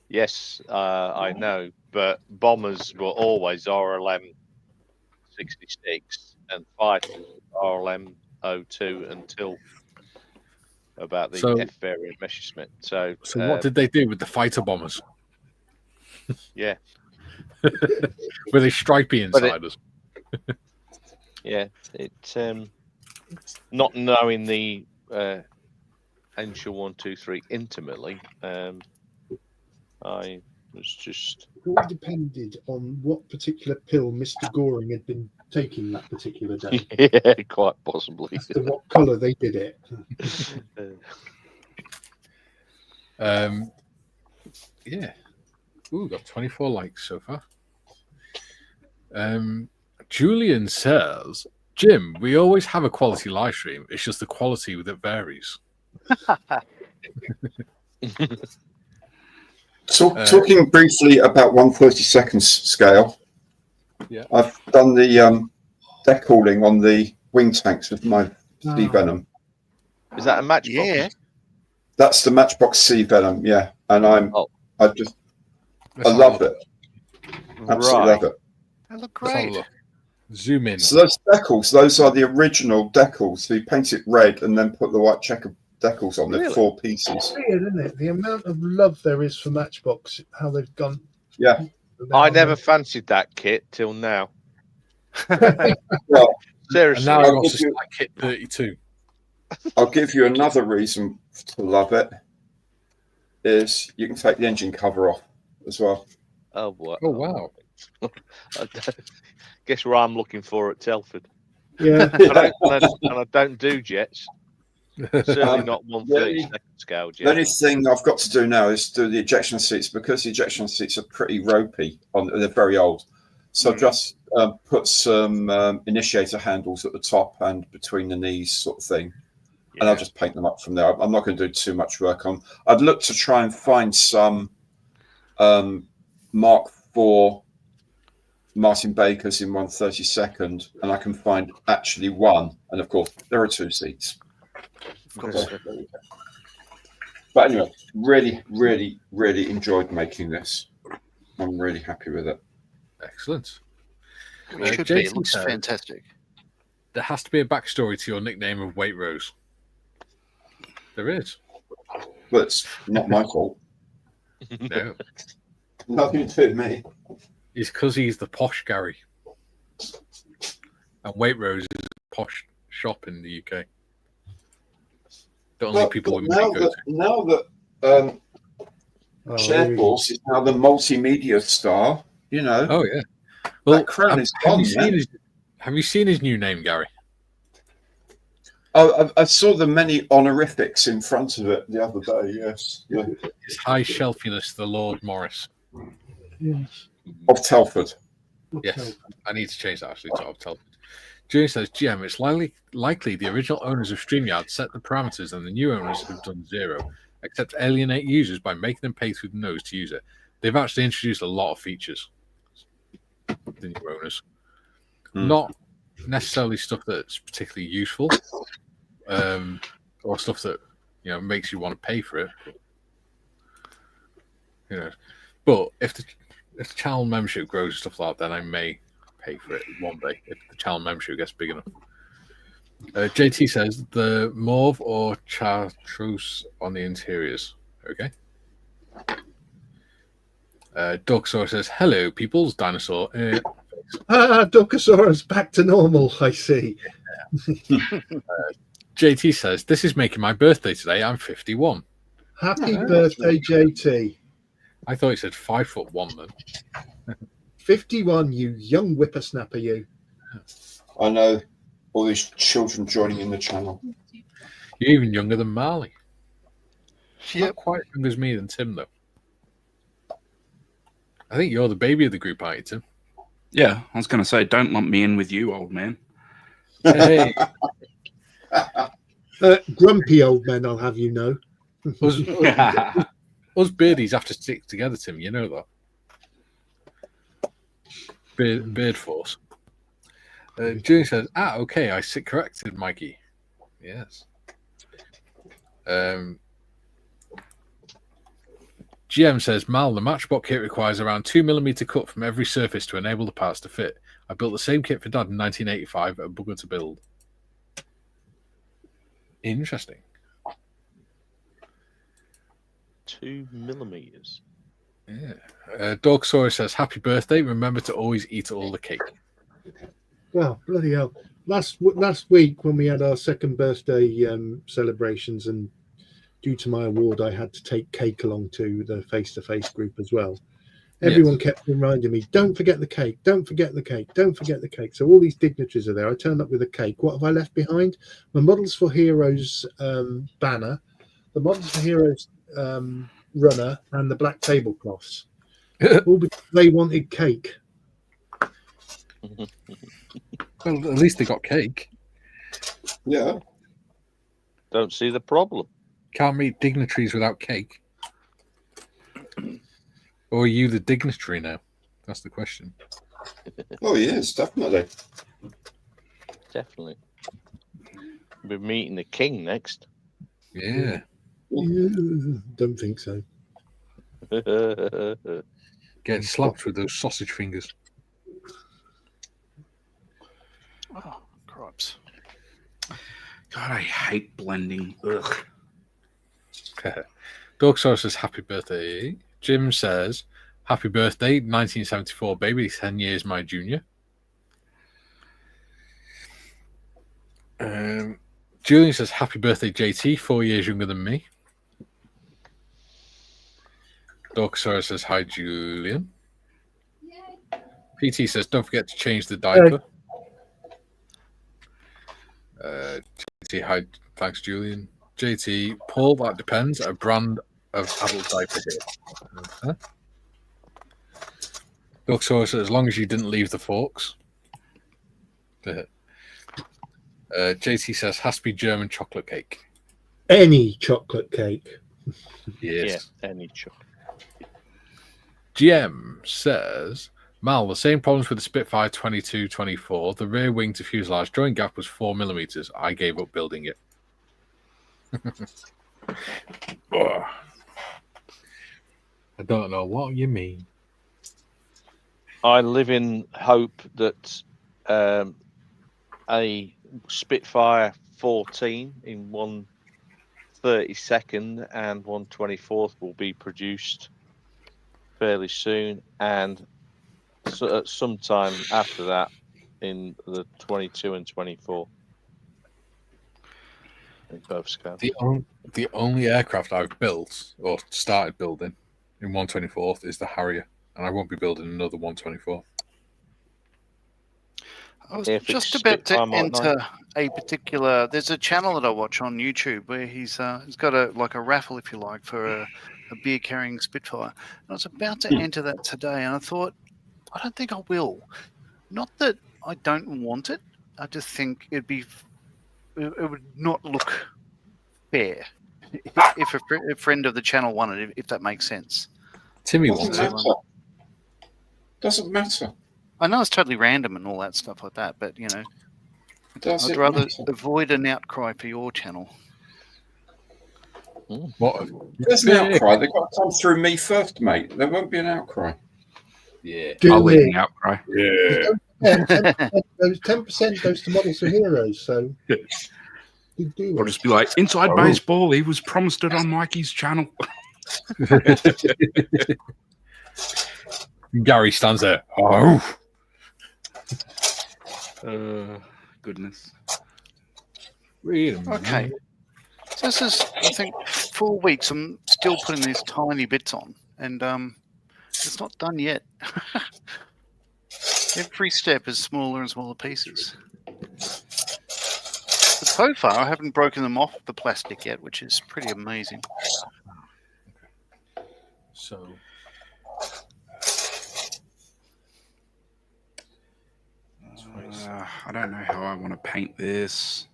yes, I know, but bombers were always RLM 66 and fighters RLM 02 until about the F variant Messerschmitt. So what did they do with the fighter bombers? Yeah. Were they stripy inside us? Yeah, not knowing the Henshaw 123 intimately, I was just. It all depended on what particular pill Mr. Goring had been taking that particular day. Yeah, quite possibly. As to what colour they did it. Yeah. Ooh, got 24 likes so far. Julian says, "Jim, we always have a quality live stream. It's just the quality that varies." Talking briefly about 1/32 scale. Yeah. I've done the deck hauling on the wing tanks with my sea venom. Is that a matchbox? Yeah. That's the Matchbox Sea Venom, yeah. And I love it. Absolutely love it. They look great. Zoom in. So those decals, those are the original decals. So you paint it red and then put the white checker decals on. They're 4 pieces. Weird, isn't it? The amount of love there is for Matchbox, how they've gone. Yeah. I never fancied that kit till now. Well, seriously. And now I also like kit 32. I'll give you another reason to love it. Is you can take the engine cover off as well. Oh, what? Oh, wow. Guess where I'm looking for at Telford. Yeah. and I don't do jets. Certainly not 1/32 scale jet. The only thing I've got to do now is do the ejection seats because the ejection seats are pretty ropey. They're very old. So just put some initiator handles at the top and between the knees sort of thing. Yeah. And I'll just paint them up from there. I'm not going to do too much work on. I'd look to try and find some Mark IV Martin Bakers in 1/32, and I can find actually one. And of course, there are 2 seats. Of course. But anyway, really, really, really enjoyed making this. I'm really happy with it. Excellent. It should be. It looks fantastic. There has to be a backstory to your nickname of Waitrose. There is. But it's not my fault. No. Nothing to do with me. It's because he's the posh Gary. And Waitrose is a posh shop in the UK. The only people with money go to. Now that Shareforce is now the multimedia star, you know. Oh, yeah. Well, that crown is gone, have you seen his new name, Gary? Oh, I saw the many honorifics in front of it the other day, yes. Yeah. His High Shelfiness, the Lord Morris. Yes. Of Telford. Yes. I need to change that actually to of Telford. Julian says, GM, it's likely the original owners of StreamYard set the parameters and the new owners have done zero, except alienate users by making them pay through the nose to use it. They've actually introduced a lot of features, the new owners. Not necessarily stuff that's particularly useful, or stuff that makes you want to pay for it. But if the channel membership grows and stuff like that, then I may pay for it one day if the channel membership gets big enough. JT says the mauve or chartreuse on the interiors. Okay. Dorksaur says, "Hello, peoples, dinosaur." Dorkosaurus back to normal. I see. JT says, "This is making my birthday today. I'm 51." Happy birthday, JT. I thought he said 5'1" then. 51, you young whippersnapper, you. I know all these children joining in the channel. You're even younger than Marley. Yep. Not quite as young as me than Tim, though. I think you're the baby of the group, aren't you, Tim? Yeah, I was going to say, don't lump me in with you, old man. Hey, Grumpy old men, I'll have you know. us beardies have to stick together, Tim. You know that. Beard force. Julie says, okay, I sit corrected, Mikey. Yes. GM says, Mal, the Matchbox kit requires around 2mm cut from every surface to enable the parts to fit. I built the same kit for Dad in 1985 at Bugger to Build. Interesting. 2mm. Yeah. Dorksaurus says, happy birthday. Remember to always eat all the cake. Well, bloody hell. Last week when we had our second birthday celebrations, and due to my award, I had to take cake along to the face-to-face group as well. Everyone kept reminding me, don't forget the cake, don't forget the cake, don't forget the cake. So all these dignitaries are there. I turned up with a cake. What have I left behind? My Models for Heroes banner, the Models for Heroes runner, and the black tablecloths. All because they wanted cake. Well, at least they got cake. Yeah. Don't see the problem. Can't meet dignitaries without cake. Or are you the dignitary now? That's the question. Oh, he is, definitely. Definitely. We're meeting the king next. Yeah. Don't think so. Getting slapped with those sausage fingers. Oh, crops. God, I hate blending. Ugh. Dorksaurus says, happy birthday. Jim says, happy birthday, 1974, baby. 10 years my junior. Julian says, happy birthday, JT. 4 years younger than me. Dorksaurus says, hi, Julian. PT says, don't forget to change the diaper. JT, hi, thanks, Julian. JT, Paul, that depends. A brand of adult diaper here. Okay. Dorksaurus says, as long as you didn't leave the forks. JT says, has to be German chocolate cake. Any chocolate cake. Yes. Yeah, any chocolate. GM says, Mal, the same problems with the Spitfire 22-24. The rear wing to fuselage joint gap was 4mm. I gave up building it. I don't know what you mean. I live in hope that a Spitfire 14 in 1/32 and 1/24 will be produced fairly soon, and so sometime after that in the 22 and 24. In both scales. The only aircraft I've built or started building in 1/24 is the Harrier, and I won't be building another 1/24. I was just about to enter a particular. There's a channel that I watch on YouTube where he's got a raffle, if you like, for a beer carrying Spitfire. And I was about to enter that today, and I thought, I don't think I will. Not that I don't want it. I just think it would not look fair if a friend of the channel won it, if that makes sense. Timmy wants it. Doesn't matter. I know it's totally random and all that stuff like that, but you know, I'd rather avoid an outcry for your channel. What? There's an outcry. They've got to come through me first, mate. There won't be an outcry. Yeah. I'll lead the outcry. Yeah. 10% goes to Models for Heroes, so you do. I'll just be like, Inside Baseball, he was promised it on Mikey's channel. Gary stands there. Oh, Goodness. wait a minute. Okay. So this is, I think, 4 weeks. I'm still putting these tiny bits on, and it's not done yet. Every step is smaller and smaller pieces. But so far, I haven't broken them off the plastic yet, which is pretty amazing. So, I don't know how I want to paint this.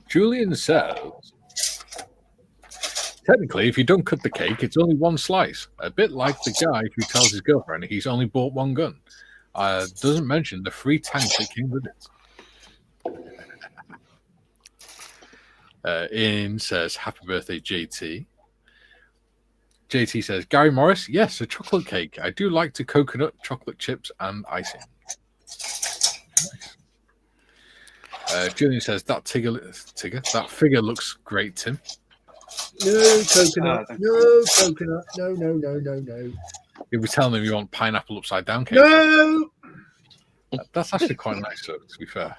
Julian says, technically, if you don't cut the cake, it's only one slice. A bit like the guy who tells his girlfriend he's only bought one gun. Doesn't mention the free tank that came with it. Ian says, happy birthday, JT. JT says, Gary Morris, yes, a chocolate cake. I do like the coconut, chocolate chips, and icing. Nice. Julian says, that figure looks great, Tim. No coconut. No coconut. No. You'll be telling him you want pineapple upside down cake. No. That's actually quite nice, though, to be fair.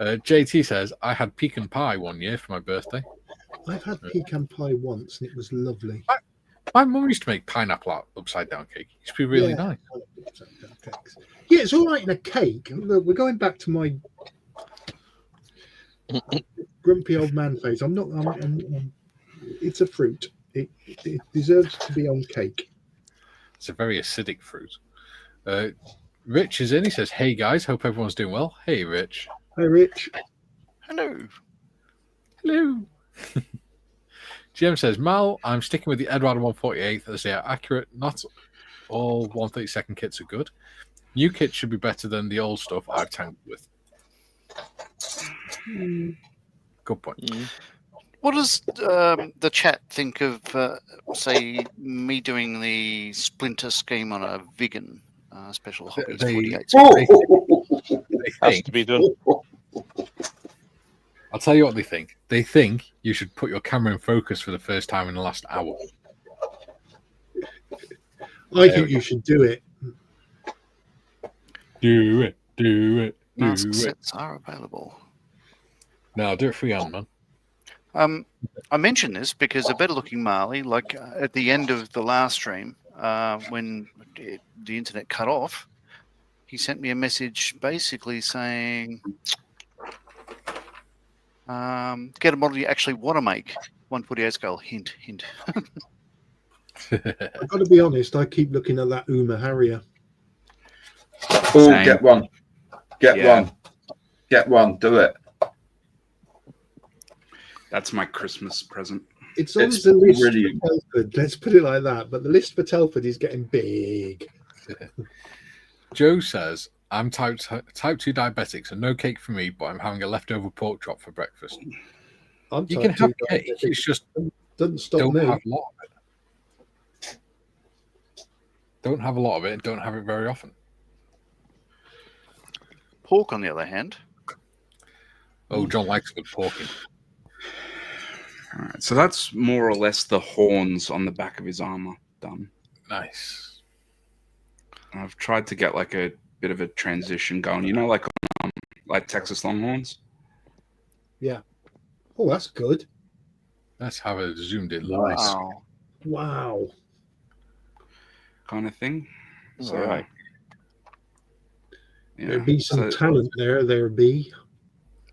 JT says, I had pecan pie one year for my birthday. I've had pecan pie once and it was lovely. My mum used to make pineapple upside down cake. It used to be really nice. Yeah, it's all right in a cake. Look, we're going back to my grumpy old man phase. It's a fruit. It deserves to be on cake. It's a very acidic fruit. Rich is in. He says, hey, guys. Hope everyone's doing well. Hey, Rich. Hi, Rich. Hello. Hello. GM says, Mal, I'm sticking with the Edward 148 as they are accurate. Not all 132nd kits are good. New kits should be better than the old stuff I've tangled with. Good point. What does the chat think of, say, me doing the splinter scheme on a vegan special hobbies 48? They Has think, to be done. I'll tell you what they think. They think you should put your camera in focus for the first time in the last hour. I think you should do it. Do it. Mask sets are available. No, do it for you, man. I mention this because a better looking Marley, like at the end of the last stream, when the internet cut off, he sent me a message basically saying, get a model you actually want to make. 148 scale, hint. I've got to be honest, I keep looking at that Uma Harrier. Oh, get one. Get one. Do it. That's my Christmas present. It's on the list for Telford. Let's put it like that. But the list for Telford is getting big. Joe says, I'm type 2 diabetic, so no cake for me, but I'm having a leftover pork chop for breakfast. You can have cake. It's just doesn't stop don't me. have a lot of it. Don't have a lot of it and don't have it very often. Pork, on the other hand. Oh, John likes good porking. All right, so that's more or less the horns on the back of his armor done. Nice. I've tried to get like a bit of a transition going, you know, like Texas Longhorns. Yeah. Oh, that's good. Let's have it zoomed in. Nice. Wow. Kind of thing. So, Right. yeah. There'd be some talent there be.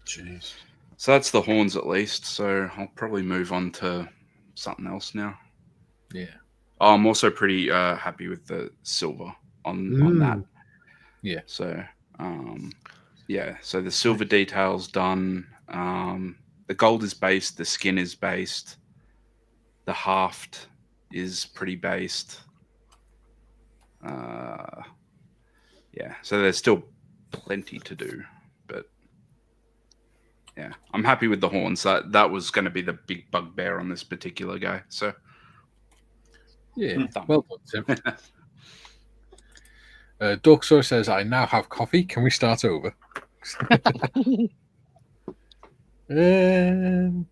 Jeez. So that's the horns at least. So I'll probably move on to something else now. Yeah. Oh, I'm also pretty happy with the silver on that. Yeah. So, yeah. So the silver detail's done. The gold is based. The skin is based. The haft is pretty based. Yeah. So there's still plenty to do, but yeah, I'm happy with the horns. That was going to be the big bugbear on this particular guy. So yeah, well done, Tim. Dorksaw says, I now have coffee. Can we start over? No.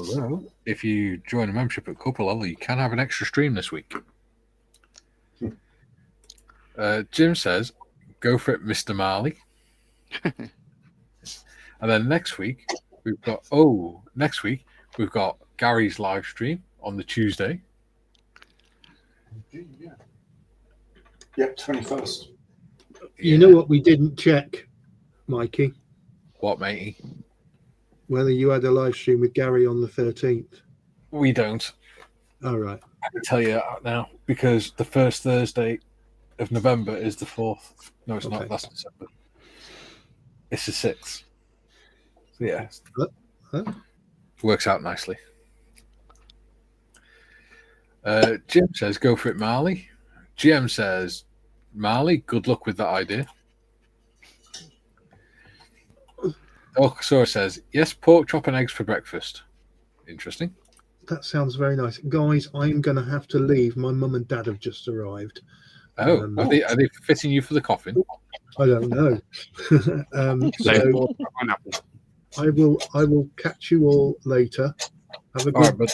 Although, if you join a membership at couple level, you can have an extra stream this week. Jim says, "Go for it, Mr. Marley." And then next week we've got Gary's live stream on the Tuesday. Yep, 21st. You know what we didn't check, Mikey? What, matey? Whether you had a live stream with Gary on the 13th. We don't. All right. I can tell you that now because the first Thursday of November is the 4th. No, it's not. That's December. It's the 6th. So yeah, works out nicely. Jim says, "Go for it, Marley." GM says, "Marley, good luck with that idea." Okasaur says, "Yes, pork chop and eggs for breakfast." Interesting. That sounds very nice. Guys, I'm going to have to leave. My mum and dad have just arrived. Oh, are they fitting you for the coffin? I don't know. So I will catch you all later. Have a good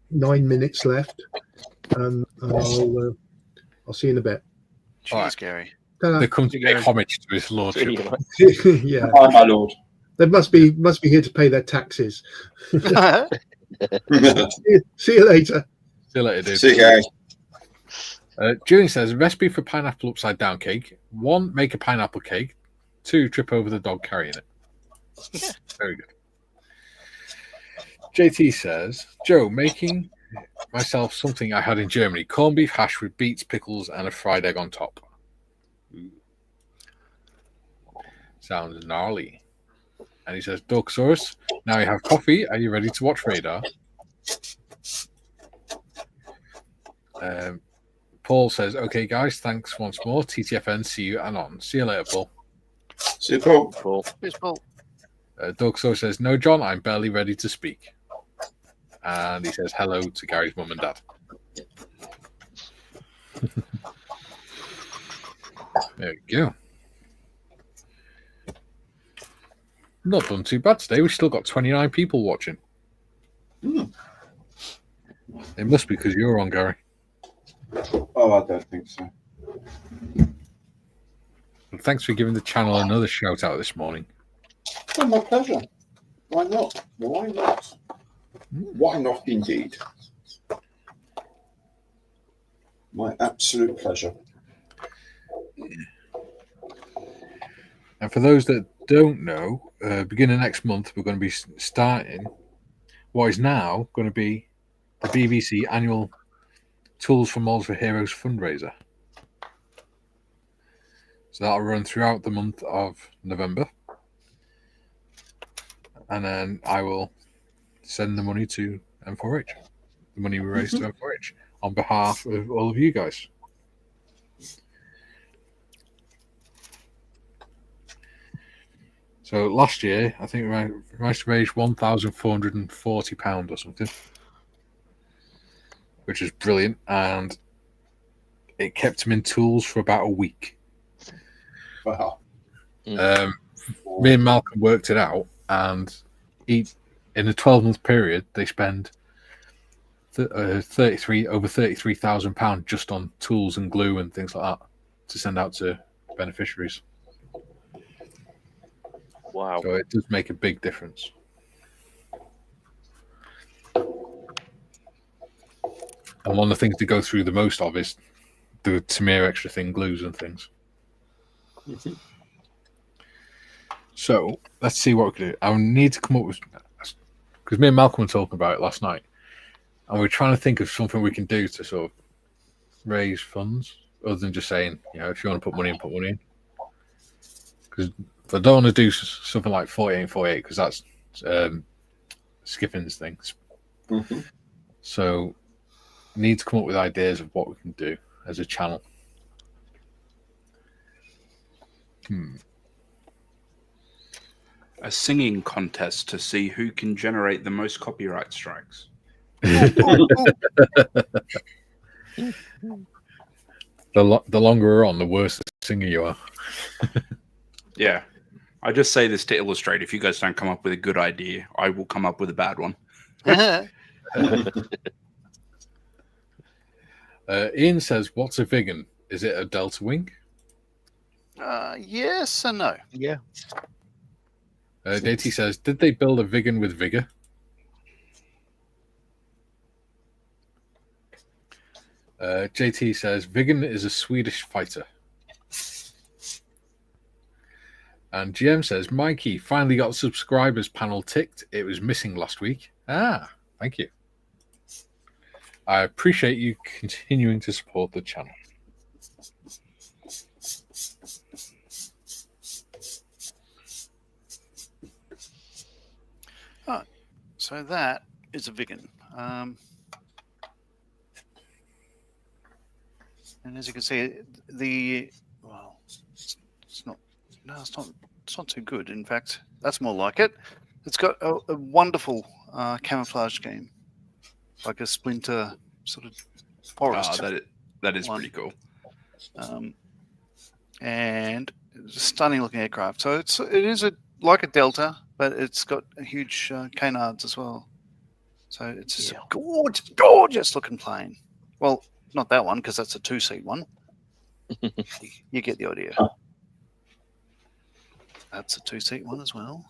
9 minutes left. And I'll see you in a bit. Cheers, Gary. They come to pay homage to his lordship. Yeah. Hi, my lord. They must be here to pay their taxes. See you later. See you later, dude. See you, Gary. Julian says, "Recipe for pineapple upside down cake. 1, make a pineapple cake. 2, trip over the dog carrying it." Very good. JT says, "Joe, making myself something I had in Germany: corned beef hash with beets, pickles, and a fried egg on top." Ooh. Sounds gnarly. And he says, "Dorksaurus, now you have coffee. Are you ready to watch Radar?" Paul says, "Okay, guys, thanks once more. TTFN, see you anon." See you later, Paul. See you, Paul. Cheers, Paul. Dorksaurus says, "No, John, I'm barely ready to speak." And he says hello to Gary's mum and dad. There we go. Not done too bad today. We've still got 29 people watching. It must be because you're on, Gary. Oh, I don't think so. And thanks for giving the channel another shout out this morning. Oh, my pleasure. Why not? Why not? Why not, indeed? My absolute pleasure. And for those that don't know, beginning next month, we're going to be starting what is now going to be the BBC annual Tools for Models for Heroes fundraiser. So that'll run throughout the month of November. And then I will send the money to M4H. The money we raise to M4H on behalf of all of you guys. So last year, I think we managed to raise £1,440 or something, which is brilliant. And it kept him in tools for about a week. Wow. Me and Malcolm worked it out, and in a 12-month period, they spend over £33,000 just on tools and glue and things like that to send out to beneficiaries. Wow. So it does make a big difference. And one of the things to go through the most of is the Tamir extra thin glues and things. So let's see what we can do. I need to come up with, because me and Malcolm were talking about it last night, and we're trying to think of something we can do to sort of raise funds, other than just saying, if you want to put money in, put money in. Because I don't want to do something like 48 because that's Skiffin's things. So need to come up with ideas of what we can do as a channel. A singing contest to see who can generate the most copyright strikes. The longer we're on, the worse the singer you are. Yeah. I just say this to illustrate, if you guys don't come up with a good idea, I will come up with a bad one. Ian says, "What's a vegan? Is it a delta wing?" Yes and no. Yeah. JT says, "Did they build a vegan with vigor?" JT says, "Vegan is a Swedish fighter." And GM says, "Mikey finally got subscribers panel ticked. It was missing last week." Ah, thank you. I appreciate you continuing to support the channel. Oh, so that is a vegan. And as you can see, it's not too good. In fact, that's more like it. It's got a wonderful camouflage scheme, like a splinter sort of forest. That is one. pretty cool. And it's a stunning looking aircraft. So it is like a Delta, but it's got a huge canards as well. So it's just a gorgeous looking plane. Well, not that one because that's a 2-seat one. You get the idea. That's a 2-seat one as well.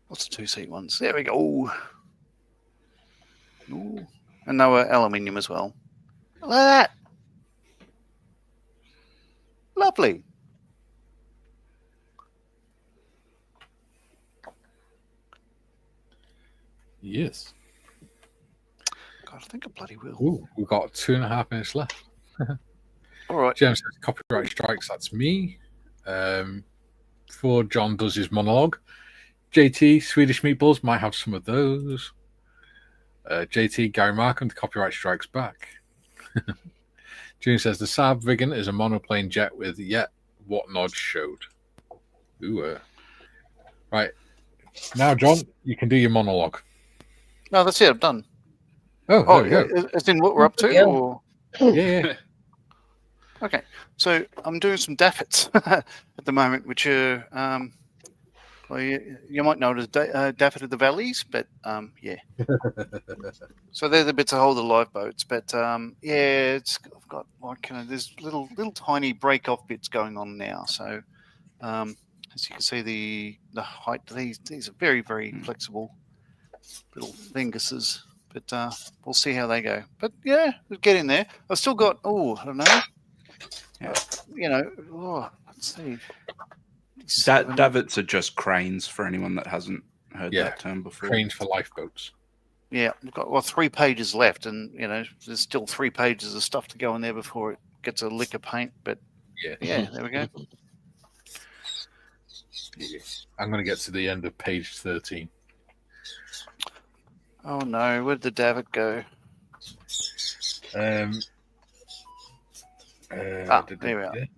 What's the 2-seat ones? There we go. Ooh. And they were aluminium as well. Look at that. Lovely. Yes. God, I think I bloody will. Ooh, we've got 2.5 minutes left. All right. James says, "Copyright strikes." That's me. Before John does his monologue, JT, Swedish meatballs might have some of those. JT, Gary Markham, the copyright strikes back. June says, "The Saab Vegan is a monoplane jet with yet what Nod showed." Ooh. Right. Now, John, you can do your monologue. No, that's it. I'm done. Oh, there we go. As in what we're up to? Yeah. Or... Yeah. Okay. So I'm doing some daffets at the moment, which are, well, you might know it as daffet of the valleys, but yeah. So they're the bits that hold the lifeboats. But yeah, I've got like there's little tiny break off bits going on now. So as you can see, the height these are very flexible little finguses. But we'll see how they go. But yeah, we'll get in there. I've still got I don't know. Let's see. Davits are just cranes for anyone that hasn't heard that term before. Cranes for lifeboats. Yeah, we've got 3 pages left, and there's still 3 pages of stuff to go in there before it gets a lick of paint. But yeah, there we go. I'm going to get to the end of page 13. Oh no, where'd the David go? There we are. That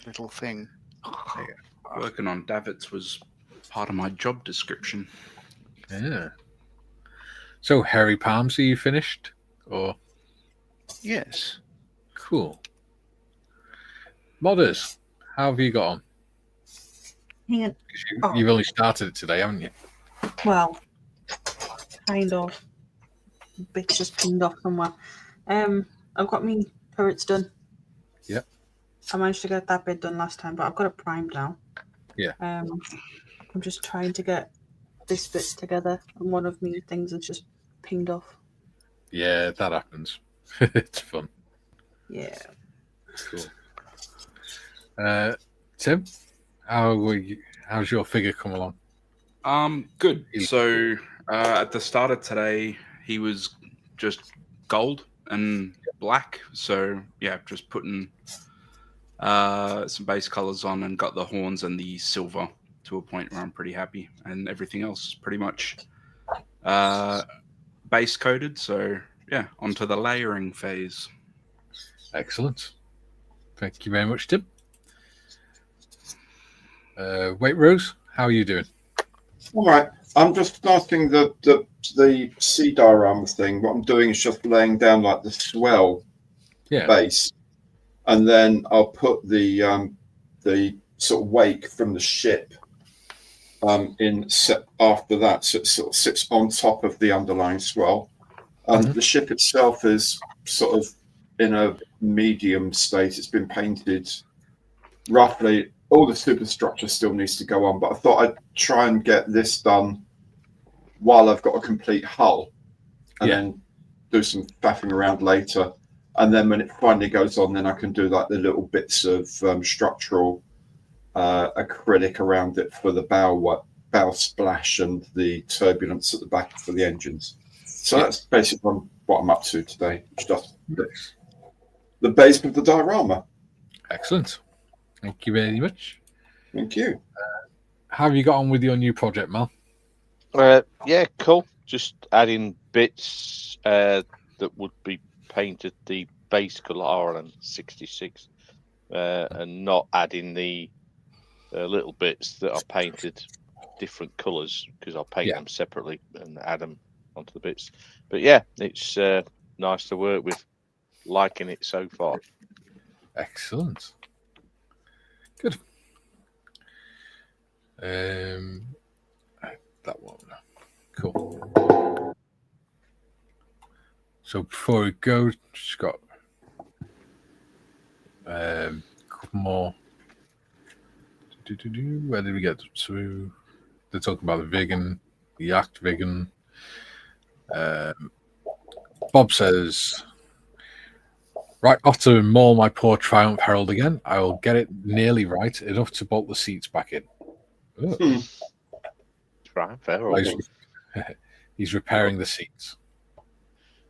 little thing. Working on davits was part of my job description. Yeah. So, Hairy Palms, are you finished? Or yes. Cool. Modders, how have you got on? Yeah. You've only started it today, haven't you? Well, kind of. Bits just pinned off somewhere. I've got me turrets done. Yep. I managed to get that bit done last time, but I've got it primed now. Yeah. I'm just trying to get this bit together, and one of me things is just pinged off. Yeah, that happens. It's fun. Yeah. Cool. Tim, how's your figure come along? Good. So at the start of today, he was just gold and black. So yeah, just putting some base colors on and got the horns and the silver to a point where I'm pretty happy, and everything else is pretty much base coated. So yeah, onto the layering phase. Excellent. Thank you very much, Tim. Wait, Rose, how are you doing? All right. I'm just starting the sea diorama thing. What I'm doing is just laying down like the swell base, and then I'll put the sort of wake from the ship after that, so it sort of sits on top of the underlying swell. The ship itself is sort of in a medium state. It's been painted roughly. All the superstructure still needs to go on, but I thought I'd try and get this done while I've got a complete hull, and then do some faffing around later. And then when it finally goes on, then I can do like the little bits of structural acrylic around it for the bow splash and the turbulence at the back for the engines. So that's basically what I'm up to today. Just the base of the diorama. Excellent. Thank you very much. Thank you. How have you got on with your new project, Mal? Yeah, cool. Just adding bits that would be painted the base colour RLM 66 and not adding the little bits that are painted different colours, because I'll paint them separately and add them onto the bits. But yeah, it's nice to work with. Liking it so far. Excellent. Good. That one. Cool. So before we go, just got a couple more. Where did we get to? They're talking about the vegan, the Act vegan. Bob says, right, off to maul my poor Triumph Herald again. I will get it nearly right, enough to bolt the seats back in. Triumph Herald. He's repairing the seats.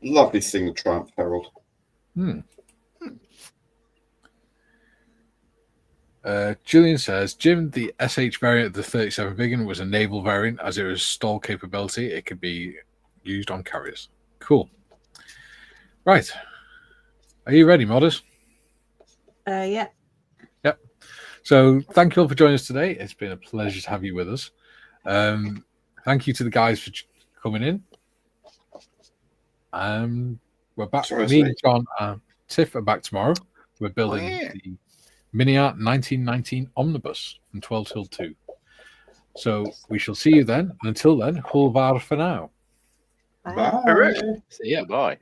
Lovely thing, the Triumph Herald. Julian says, Jim, the SH variant of the 37 Biggin was a naval variant, as it was stall capability. It could be used on carriers. Cool. Right. Are you ready, modders? Yeah. Yep. So thank you all for joining us today. It's been a pleasure to have you with us. Thank you to the guys for coming in. We're back. Me, John, and Tiff are back tomorrow. We're building the Miniart 1919 Omnibus from 12 till 2. So we shall see you then. And until then, Hulvar for now. Bye. See ya. Bye.